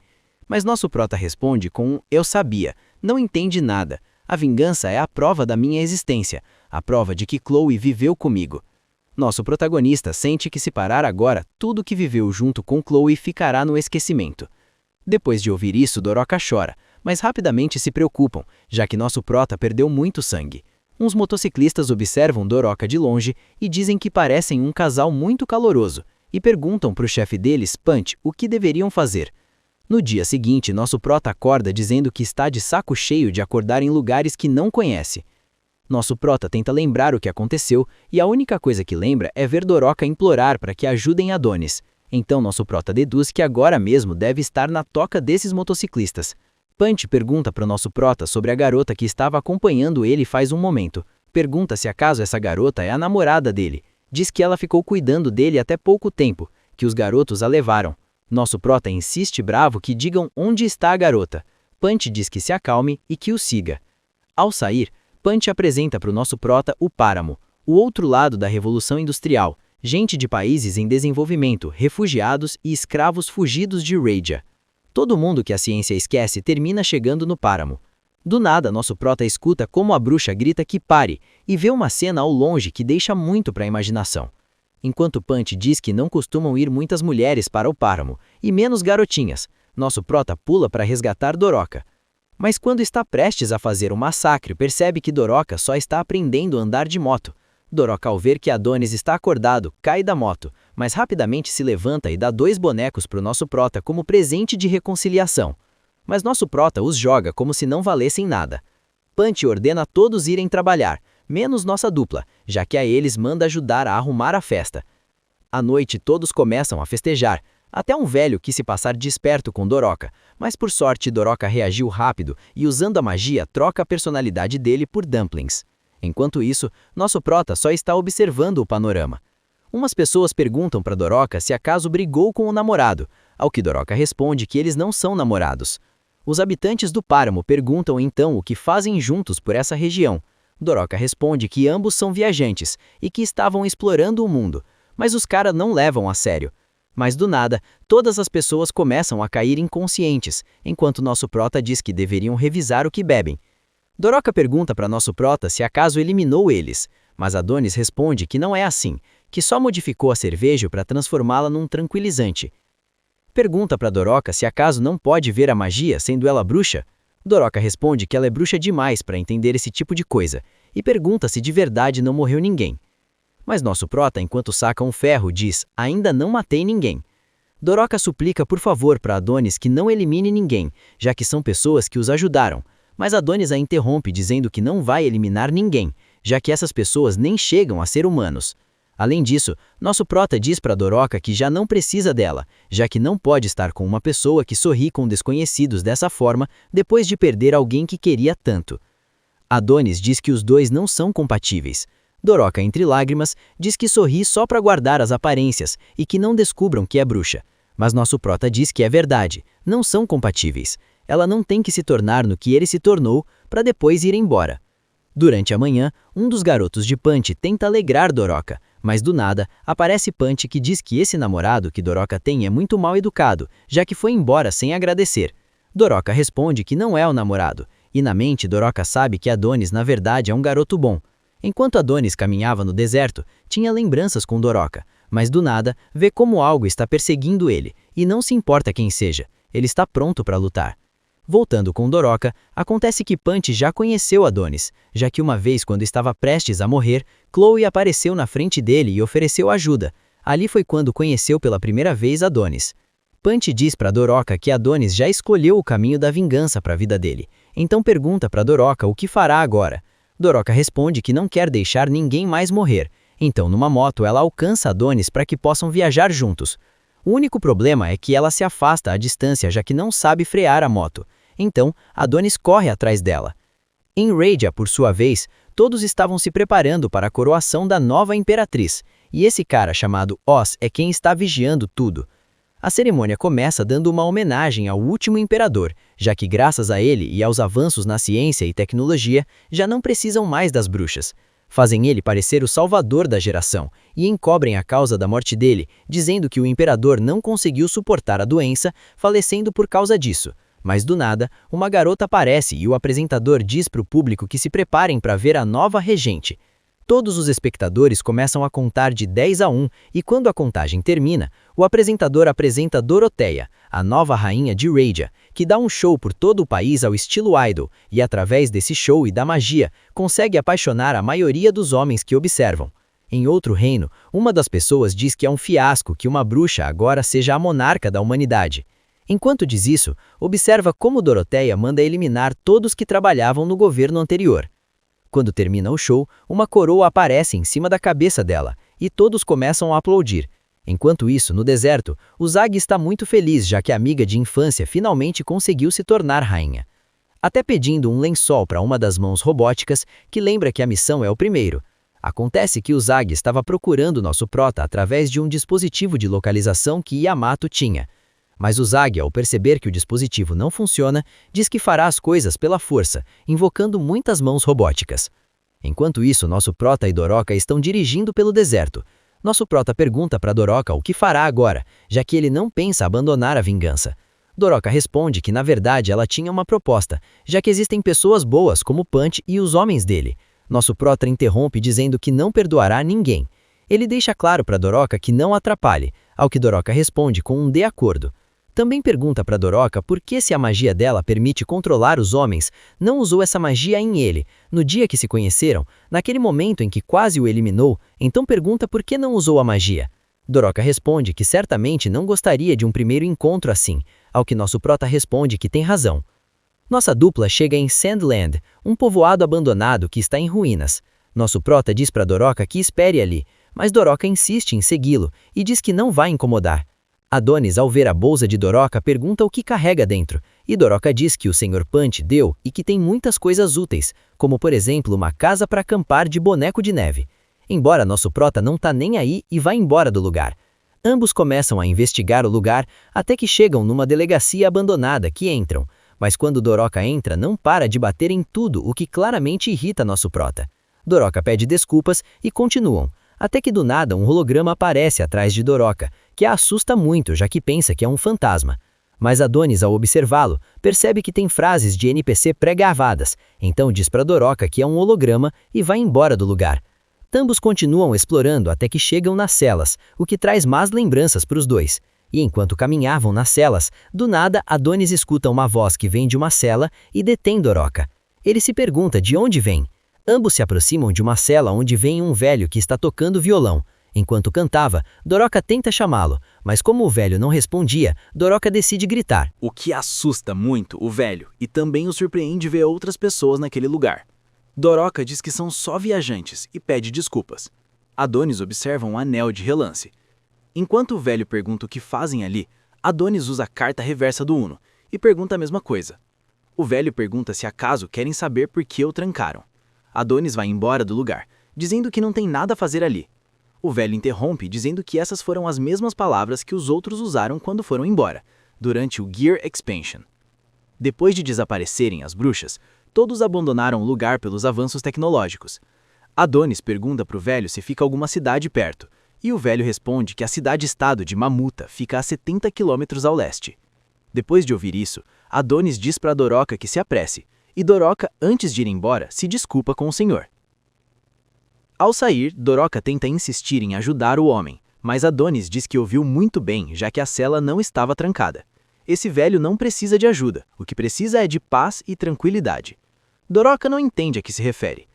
Mas nosso prota responde com um eu sabia, não entende nada. A vingança é a prova da minha existência, a prova de que Chloe viveu comigo. Nosso protagonista sente que se parar agora, tudo que viveu junto com Chloe ficará no esquecimento. Depois de ouvir isso, Doroca chora, mas rapidamente se preocupam, já que nosso prota perdeu muito sangue. Uns motociclistas observam Doroca de longe e dizem que parecem um casal muito caloroso, e perguntam para o chefe deles, Punch, o que deveriam fazer. No dia seguinte, nosso prota acorda dizendo que está de saco cheio de acordar em lugares que não conhece. Nosso prota tenta lembrar o que aconteceu e a única coisa que lembra é ver Doroca implorar para que ajudem Adonis. Então nosso prota deduz que agora mesmo deve estar na toca desses motociclistas. Punch pergunta para o nosso prota sobre a garota que estava acompanhando ele faz um momento. Pergunta se acaso essa garota é a namorada dele. Diz que ela ficou cuidando dele até pouco tempo, que os garotos a levaram. Nosso prota insiste bravo que digam onde está a garota. Punch diz que se acalme e que o siga. Ao sair, Punch apresenta para o nosso prota o Páramo, o outro lado da Revolução Industrial, gente de países em desenvolvimento, refugiados e escravos fugidos de Radia. Todo mundo que a ciência esquece termina chegando no Páramo. Do nada, nosso prota escuta como a bruxa grita que pare e vê uma cena ao longe que deixa muito para a imaginação. Enquanto Punch diz que não costumam ir muitas mulheres para o Páramo, e menos garotinhas, nosso prota pula para resgatar Doroca. Mas quando está prestes a fazer um massacre, percebe que Doroca só está aprendendo a andar de moto. Doroca, ao ver que Adonis está acordado, cai da moto, mas rapidamente se levanta e dá 2 bonecos para o nosso prota como presente de reconciliação. Mas nosso prota os joga como se não valessem nada. Punch ordena a todos irem trabalhar, menos nossa dupla, já que a eles manda ajudar a arrumar a festa. À noite todos começam a festejar, até um velho quis se passar de esperto com Doroca, mas por sorte Doroca reagiu rápido e usando a magia troca a personalidade dele por Dumplings. Enquanto isso, nosso prota só está observando o panorama. Umas pessoas perguntam para Doroca se acaso brigou com o namorado, ao que Doroca responde que eles não são namorados. Os habitantes do Páramo perguntam então o que fazem juntos por essa região. Doroca responde que ambos são viajantes e que estavam explorando o mundo, mas os caras não levam a sério. Mas do nada, todas as pessoas começam a cair inconscientes, enquanto nosso prota diz que deveriam revisar o que bebem. Doroca pergunta para nosso prota se acaso eliminou eles, mas Adonis responde que não é assim, que só modificou a cerveja para transformá-la num tranquilizante. Pergunta para Doroca se acaso não pode ver a magia sendo ela bruxa. Doroca responde que ela é bruxa demais para entender esse tipo de coisa, e pergunta se de verdade não morreu ninguém. Mas nosso prota, enquanto saca um ferro, diz, ainda não matei ninguém. Doroca suplica por favor para Adonis que não elimine ninguém, já que são pessoas que os ajudaram, mas Adonis a interrompe dizendo que não vai eliminar ninguém, já que essas pessoas nem chegam a ser humanos. Além disso, nosso prota diz para Doroca que já não precisa dela, já que não pode estar com uma pessoa que sorri com desconhecidos dessa forma depois de perder alguém que queria tanto. Adonis diz que os dois não são compatíveis. Doroca, entre lágrimas, diz que sorri só para guardar as aparências e que não descubram que é bruxa. Mas nosso prota diz que é verdade, não são compatíveis. Ela não tem que se tornar no que ele se tornou para depois ir embora. Durante a manhã, um dos garotos de Punch tenta alegrar Doroca, mas do nada, aparece Punch que diz que esse namorado que Doroca tem é muito mal educado, já que foi embora sem agradecer. Doroca responde que não é o namorado, e na mente Doroca sabe que Adonis na verdade é um garoto bom. Enquanto Adonis caminhava no deserto, tinha lembranças com Doroca, mas do nada vê como algo está perseguindo ele, e não se importa quem seja, ele está pronto para lutar. Voltando com Doroca, acontece que Punch já conheceu Adonis, já que uma vez quando estava prestes a morrer, Chloe apareceu na frente dele e ofereceu ajuda. Ali foi quando conheceu pela primeira vez Adonis. Punch diz para Doroca que Adonis já escolheu o caminho da vingança para a vida dele, então pergunta para Doroca o que fará agora. Doroca responde que não quer deixar ninguém mais morrer, então numa moto ela alcança Adonis para que possam viajar juntos. O único problema é que ela se afasta à distância já que não sabe frear a moto. Então, Adonis corre atrás dela. Em Radia, por sua vez, todos estavam se preparando para a coroação da nova imperatriz, e esse cara chamado Oz é quem está vigiando tudo. A cerimônia começa dando uma homenagem ao último imperador, já que graças a ele e aos avanços na ciência e tecnologia, já não precisam mais das bruxas. Fazem ele parecer o salvador da geração e encobrem a causa da morte dele, dizendo que o imperador não conseguiu suportar a doença, falecendo por causa disso. Mas do nada, uma garota aparece e o apresentador diz para o público que se preparem para ver a nova regente. Todos os espectadores começam a contar de 10 a 1 e quando a contagem termina, o apresentador apresenta Doroteia, a nova rainha de Radia, que dá um show por todo o país ao estilo idol e através desse show e da magia, consegue apaixonar a maioria dos homens que observam. Em outro reino, uma das pessoas diz que é um fiasco que uma bruxa agora seja a monarca da humanidade. Enquanto diz isso, observa como Doroteia manda eliminar todos que trabalhavam no governo anterior. Quando termina o show, uma coroa aparece em cima da cabeça dela, e todos começam a aplaudir. Enquanto isso, no deserto, o Zag está muito feliz já que a amiga de infância finalmente conseguiu se tornar rainha. Até pedindo um lençol para uma das mãos robóticas, que lembra que a missão é o primeiro. Acontece que o Zag estava procurando nosso prota através de um dispositivo de localização que Yamato tinha. Mas o Zag, ao perceber que o dispositivo não funciona, diz que fará as coisas pela força, invocando muitas mãos robóticas. Enquanto isso, nosso prota e Doroca estão dirigindo pelo deserto. Nosso prota pergunta para Doroca o que fará agora, já que ele não pensa abandonar a vingança. Doroca responde que na verdade ela tinha uma proposta, já que existem pessoas boas como Punch e os homens dele. Nosso prota interrompe dizendo que não perdoará ninguém. Ele deixa claro para Doroca que não atrapalhe, ao que Doroca responde com um de acordo. Também pergunta para Doroca por que se a magia dela permite controlar os homens, não usou essa magia em ele, no dia que se conheceram, naquele momento em que quase o eliminou, então pergunta por que não usou a magia. Doroca responde que certamente não gostaria de um primeiro encontro assim, ao que nosso prota responde que tem razão. Nossa dupla chega em Sandland, um povoado abandonado que está em ruínas. Nosso prota diz para Doroca que espere ali, mas Doroca insiste em segui-lo e diz que não vai incomodar. Adonis, ao ver a bolsa de Doroca, pergunta o que carrega dentro, e Doroca diz que o Sr. Punch deu e que tem muitas coisas úteis, como por exemplo uma casa para acampar de boneco de neve. Embora nosso prota não tá nem aí e vai embora do lugar. Ambos começam a investigar o lugar até que chegam numa delegacia abandonada que entram, mas quando Doroca entra não para de bater em tudo, o que claramente irrita nosso prota. Doroca pede desculpas e continuam, até que do nada um holograma aparece atrás de Doroca, que a assusta muito já que pensa que é um fantasma. Mas Adonis, ao observá-lo, percebe que tem frases de NPC pré-gravadas, então diz para Doroca que é um holograma e vai embora do lugar. Ambos continuam explorando até que chegam nas celas, o que traz más lembranças para os dois. E enquanto caminhavam nas celas, do nada Adonis escuta uma voz que vem de uma cela e detém Doroca. Ele se pergunta de onde vem. Ambos se aproximam de uma cela onde vem um velho que está tocando violão. Enquanto cantava, Doroca tenta chamá-lo, mas como o velho não respondia, Doroca decide gritar. O que assusta muito o velho e também o surpreende ver outras pessoas naquele lugar. Doroca diz que são só viajantes e pede desculpas. Adonis observa um anel de relance. Enquanto o velho pergunta o que fazem ali, Adonis usa a carta reversa do Uno e pergunta a mesma coisa. O velho pergunta se acaso querem saber por que o trancaram. Adonis vai embora do lugar, dizendo que não tem nada a fazer ali. O velho interrompe dizendo que essas foram as mesmas palavras que os outros usaram quando foram embora, durante o Gear Expansion. Depois de desaparecerem as bruxas, todos abandonaram o lugar pelos avanços tecnológicos. Adonis pergunta para o velho se fica alguma cidade perto, e o velho responde que a cidade-estado de Mamuta fica a 70 quilômetros ao leste. Depois de ouvir isso, Adonis diz para Doroca que se apresse, e Doroca, antes de ir embora, se desculpa com o senhor. Ao sair, Doroca tenta insistir em ajudar o homem, mas Adonis diz que ouviu muito bem, já que a cela não estava trancada. Esse velho não precisa de ajuda, o que precisa é de paz e tranquilidade. Doroca não entende a que se refere.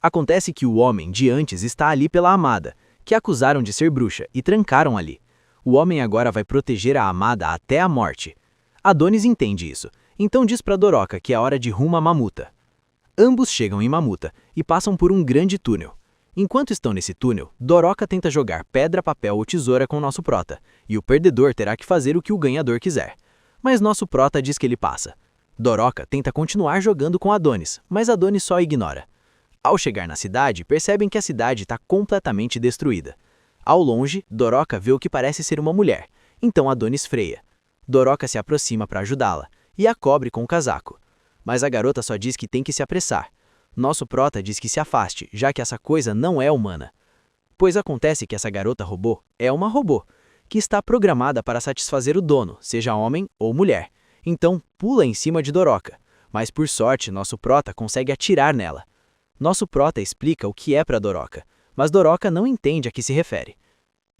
Acontece que o homem de antes está ali pela amada, que acusaram de ser bruxa e trancaram ali. O homem agora vai proteger a amada até a morte. Adonis entende isso, então diz para Doroca que é hora de rumo a Mamuta. Ambos chegam em Mamuta e passam por um grande túnel. Enquanto estão nesse túnel, Doroca tenta jogar pedra, papel ou tesoura com nosso prota, e o perdedor terá que fazer o que o ganhador quiser. Mas nosso prota diz que ele passa. Doroca tenta continuar jogando com Adonis, mas Adonis só ignora. Ao chegar na cidade, percebem que a cidade está completamente destruída. Ao longe, Doroca vê o que parece ser uma mulher, então Adonis freia. Doroca se aproxima para ajudá-la, e a cobre com o casaco. Mas a garota só diz que tem que se apressar. Nosso prota diz que se afaste, já que essa coisa não é humana. Pois acontece que essa garota robô é uma robô, que está programada para satisfazer o dono, seja homem ou mulher. Então pula em cima de Doroca, mas por sorte nosso prota consegue atirar nela. Nosso prota explica o que é para Doroca, mas Doroca não entende a que se refere.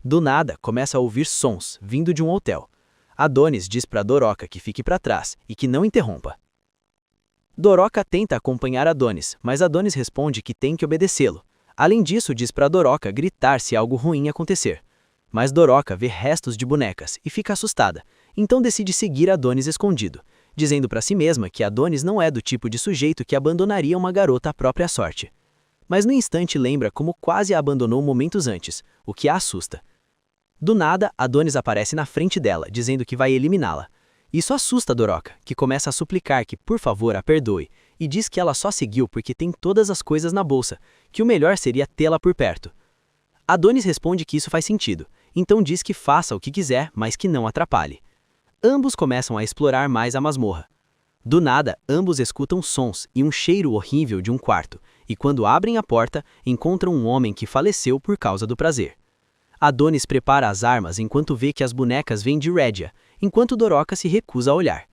Do nada, começa a ouvir sons vindo de um hotel. Adonis diz para Doroca que fique para trás e que não interrompa. Doroca tenta acompanhar Adonis, mas Adonis responde que tem que obedecê-lo. Além disso, diz para Doroca gritar se algo ruim acontecer. Mas Doroca vê restos de bonecas e fica assustada, então decide seguir Adonis escondido, dizendo para si mesma que Adonis não é do tipo de sujeito que abandonaria uma garota à própria sorte. Mas no instante lembra como quase a abandonou momentos antes, o que a assusta. Do nada, Adonis aparece na frente dela, dizendo que vai eliminá-la. Isso assusta Doroca, que começa a suplicar que, por favor, a perdoe, e diz que ela só seguiu porque tem todas as coisas na bolsa, que o melhor seria tê-la por perto. Adonis responde que isso faz sentido, então diz que faça o que quiser, mas que não atrapalhe. Ambos começam a explorar mais a masmorra. Do nada, ambos escutam sons e um cheiro horrível de um quarto, e quando abrem a porta, encontram um homem que faleceu por causa do prazer. Adonis prepara as armas enquanto vê que as bonecas vêm de Regia, enquanto Doroca se recusa a olhar.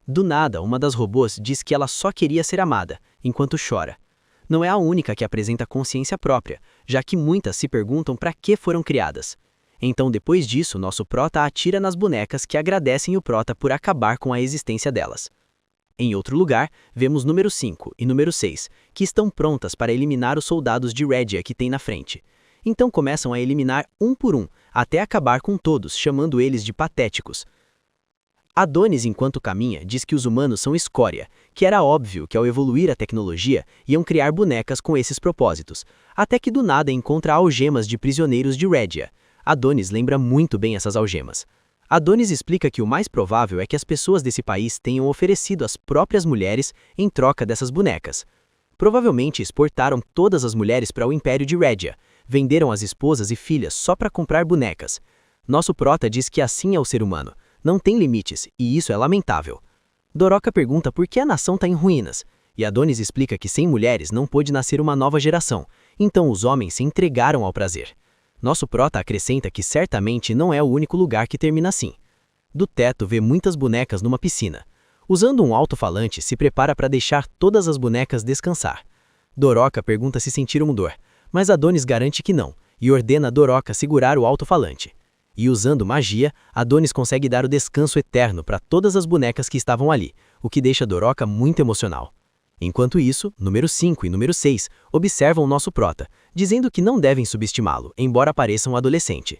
Do nada, uma das robôs diz que ela só queria ser amada, enquanto chora. Não é a única que apresenta consciência própria, já que muitas se perguntam para que foram criadas. Então, depois disso, nosso prota atira nas bonecas que agradecem o prota por acabar com a existência delas. Em outro lugar, vemos número 5 e número 6, que estão prontas para eliminar os soldados de Regia que tem na frente. Então começam a eliminar um por um, até acabar com todos, chamando eles de patéticos. Adonis, enquanto caminha, diz que os humanos são escória, que era óbvio que ao evoluir a tecnologia, iam criar bonecas com esses propósitos, até que do nada encontra algemas de prisioneiros de Regia. Adonis lembra muito bem essas algemas. Adonis explica que o mais provável é que as pessoas desse país tenham oferecido as próprias mulheres em troca dessas bonecas. Provavelmente exportaram todas as mulheres para o Império de Regia, venderam as esposas e filhas só para comprar bonecas. Nosso prota diz que assim é o ser humano, não tem limites, e isso é lamentável. Doroca pergunta por que a nação está em ruínas, e Adonis explica que sem mulheres não pôde nascer uma nova geração, então os homens se entregaram ao prazer. Nosso prota acrescenta que certamente não é o único lugar que termina assim. Do teto vê muitas bonecas numa piscina. Usando um alto-falante, se prepara para deixar todas as bonecas descansar. Doroca pergunta se sentiram dor, mas Adonis garante que não, e ordena a Doroca segurar o alto-falante. E usando magia, Adonis consegue dar o descanso eterno para todas as bonecas que estavam ali, o que deixa Doroca muito emocional. Enquanto isso, número 5 e número 6 observam o nosso prota, dizendo que não devem subestimá-lo, embora pareça um adolescente.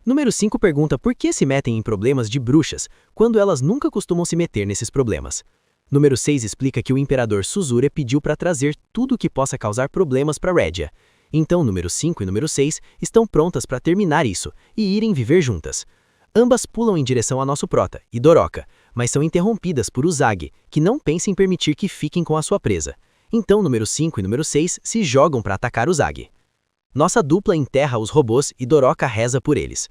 Número 5 pergunta por que se metem em problemas de bruxas, quando elas nunca costumam se meter nesses problemas. Número 6 explica que o imperador Suzure pediu para trazer tudo o que possa causar problemas para Regia. Então, número 5 e número 6 estão prontas para terminar isso e irem viver juntas. Ambas pulam em direção a nosso prota e Doroca, mas são interrompidas por Uzagi, que não pensa em permitir que fiquem com a sua presa. Então, número 5 e número 6 se jogam para atacar Uzagi. Nossa dupla enterra os robôs e Doroca reza por eles.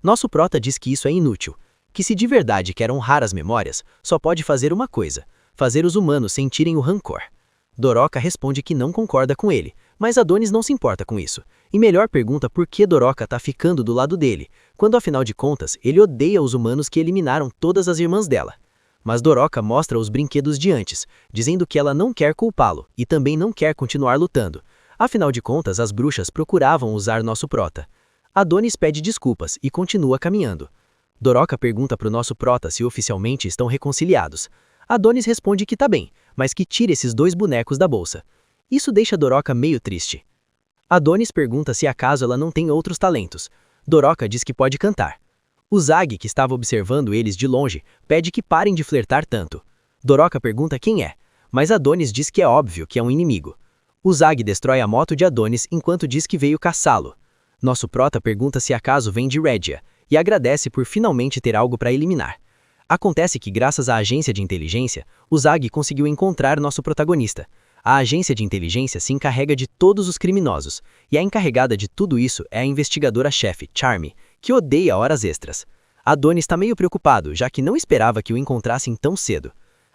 Nosso prota diz que isso é inútil, que se de verdade quer honrar as memórias, só pode fazer uma coisa: fazer os humanos sentirem o rancor. Doroca responde que não concorda com ele, mas Adonis não se importa com isso, e melhor pergunta por que Doroca está ficando do lado dele, quando afinal de contas ele odeia os humanos que eliminaram todas as irmãs dela. Mas Doroca mostra os brinquedos de antes, dizendo que ela não quer culpá-lo e também não quer continuar lutando. Afinal de contas, as bruxas procuravam usar nosso prota. Adonis pede desculpas e continua caminhando. Doroca pergunta para o nosso prota se oficialmente estão reconciliados. Adonis responde que tá bem, mas que tire esses 2 bonecos da bolsa. Isso deixa Doroca meio triste. Adonis pergunta se acaso ela não tem outros talentos. Doroca diz que pode cantar. Uzagi, que estava observando eles de longe, pede que parem de flertar tanto. Doroca pergunta quem é, mas Adonis diz que é óbvio que é um inimigo. Uzagi destrói a moto de Adonis enquanto diz que veio caçá-lo. Nosso prota pergunta se acaso vem de Regia, e agradece por finalmente ter algo para eliminar. Acontece que graças à agência de inteligência, Uzagi conseguiu encontrar nosso protagonista. A agência de inteligência se encarrega de todos os criminosos, e a encarregada de tudo isso é a investigadora-chefe, Charmy, que odeia horas extras. Adonis está meio preocupado, já que não esperava que o encontrassem tão cedo.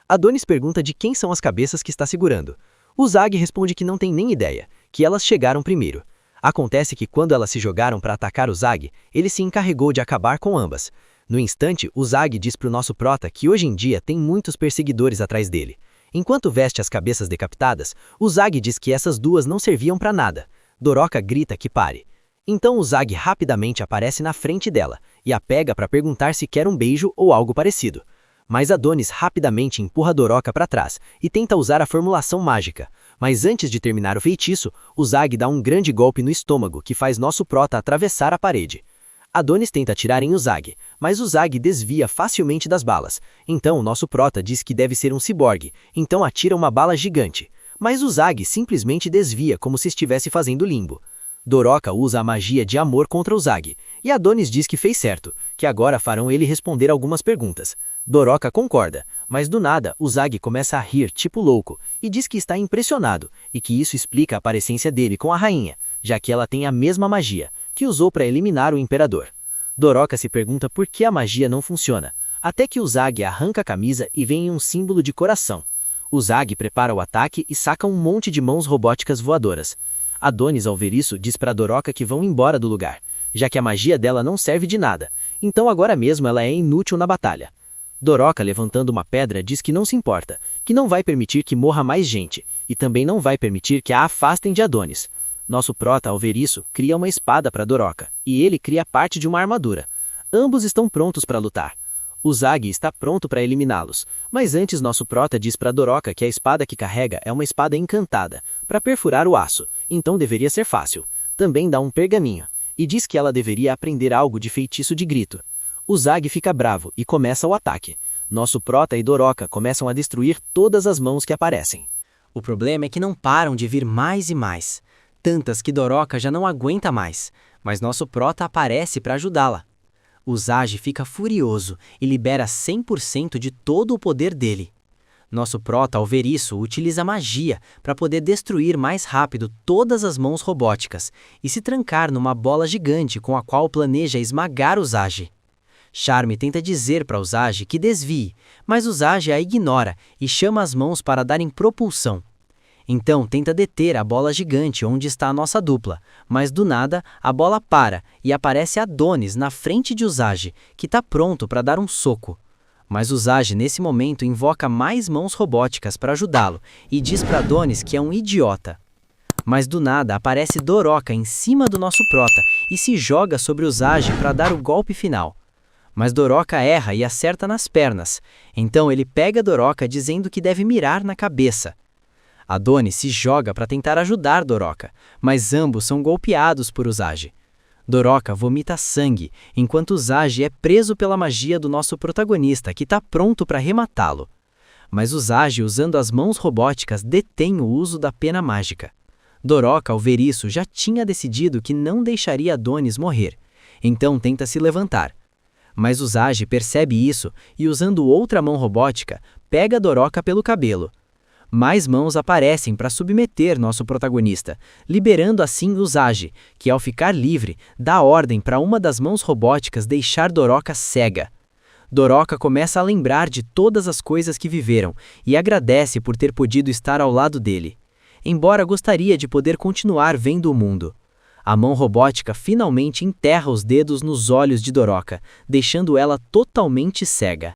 Adonis pergunta de quem são as cabeças que está segurando. Uzagi responde que não tem nem ideia, que elas chegaram primeiro. Acontece que quando elas se jogaram para atacar Uzagi, ele se encarregou de acabar com ambas. No instante, Uzagi diz para o nosso prota que hoje em dia tem muitos perseguidores atrás dele. Enquanto veste as cabeças decapitadas, Usagi diz que essas duas não serviam para nada. Doroka grita que pare. Então Usagi rapidamente aparece na frente dela e a pega para perguntar se quer um beijo ou algo parecido. Mas Adonis rapidamente empurra Doroka para trás e tenta usar a formulação mágica. Mas antes de terminar o feitiço, Usagi dá um grande golpe no estômago que faz nosso prota atravessar a parede. Adonis tenta atirar em Usagi, mas Usagi desvia facilmente das balas. Então nosso prota diz que deve ser um ciborgue, então atira uma bala gigante. Mas Usagi simplesmente desvia como se estivesse fazendo limbo. Doroka usa a magia de amor contra Usagi, e Adonis diz que fez certo, que agora farão ele responder algumas perguntas. Doroka concorda, mas do nada Usagi começa a rir tipo louco, e diz que está impressionado, e que isso explica a parecência dele com a rainha, já que ela tem a mesma magia, que usou para eliminar o imperador. Doroka se pergunta por que a magia não funciona, até que Usagi arranca a camisa e vem em um símbolo de coração. Usagi prepara o ataque e saca um monte de mãos robóticas voadoras. Adonis, ao ver isso, diz para Doroka que vão embora do lugar, já que a magia dela não serve de nada, então agora mesmo ela é inútil na batalha. Doroka, levantando uma pedra, diz que não se importa, que não vai permitir que morra mais gente, e também não vai permitir que a afastem de Adonis. Nosso prota, ao ver isso, cria uma espada para Doroka, e ele cria parte de uma armadura. Ambos estão prontos para lutar. Usagi está pronto para eliminá-los, mas antes nosso prota diz para Doroka que a espada que carrega é uma espada encantada, para perfurar o aço, então deveria ser fácil. Também dá um pergaminho, e diz que ela deveria aprender algo de feitiço de grito. Usagi fica bravo e começa o ataque. Nosso prota e Doroka começam a destruir todas as mãos que aparecem. O problema é que não param de vir mais e mais, tantas que Doroka já não aguenta mais, mas nosso prota aparece para ajudá-la. Usagi fica furioso e libera 100% de todo o poder dele. Nosso prota, ao ver isso, utiliza magia para poder destruir mais rápido todas as mãos robóticas e se trancar numa bola gigante com a qual planeja esmagar Usagi. Charme tenta dizer para Usagi que desvie, mas Usagi a ignora e chama as mãos para darem propulsão. Então tenta deter a bola gigante onde está a nossa dupla, mas do nada a bola para e aparece Adonis na frente de Usagi, que está pronto para dar um soco. Mas Usagi nesse momento invoca mais mãos robóticas para ajudá-lo e diz para Adonis que é um idiota. Mas do nada aparece Doroka em cima do nosso prota e se joga sobre Usagi para dar o golpe final. Mas Doroka erra e acerta nas pernas, então ele pega Doroka dizendo que deve mirar na cabeça. Adonis se joga para tentar ajudar Doroka, mas ambos são golpeados por Usagi. Doroka vomita sangue, enquanto Usagi é preso pela magia do nosso protagonista, que está pronto para rematá-lo. Mas Usagi, usando as mãos robóticas, detém o uso da pena mágica. Doroka, ao ver isso, já tinha decidido que não deixaria Adonis morrer, então tenta se levantar. Mas Usagi percebe isso e, usando outra mão robótica, pega Doroka pelo cabelo. Mais mãos aparecem para submeter nosso protagonista, liberando assim Usagi, que ao ficar livre, dá ordem para uma das mãos robóticas deixar Doroka cega. Doroka começa a lembrar de todas as coisas que viveram e agradece por ter podido estar ao lado dele, embora gostaria de poder continuar vendo o mundo. A mão robótica finalmente enterra os dedos nos olhos de Doroka, deixando ela totalmente cega.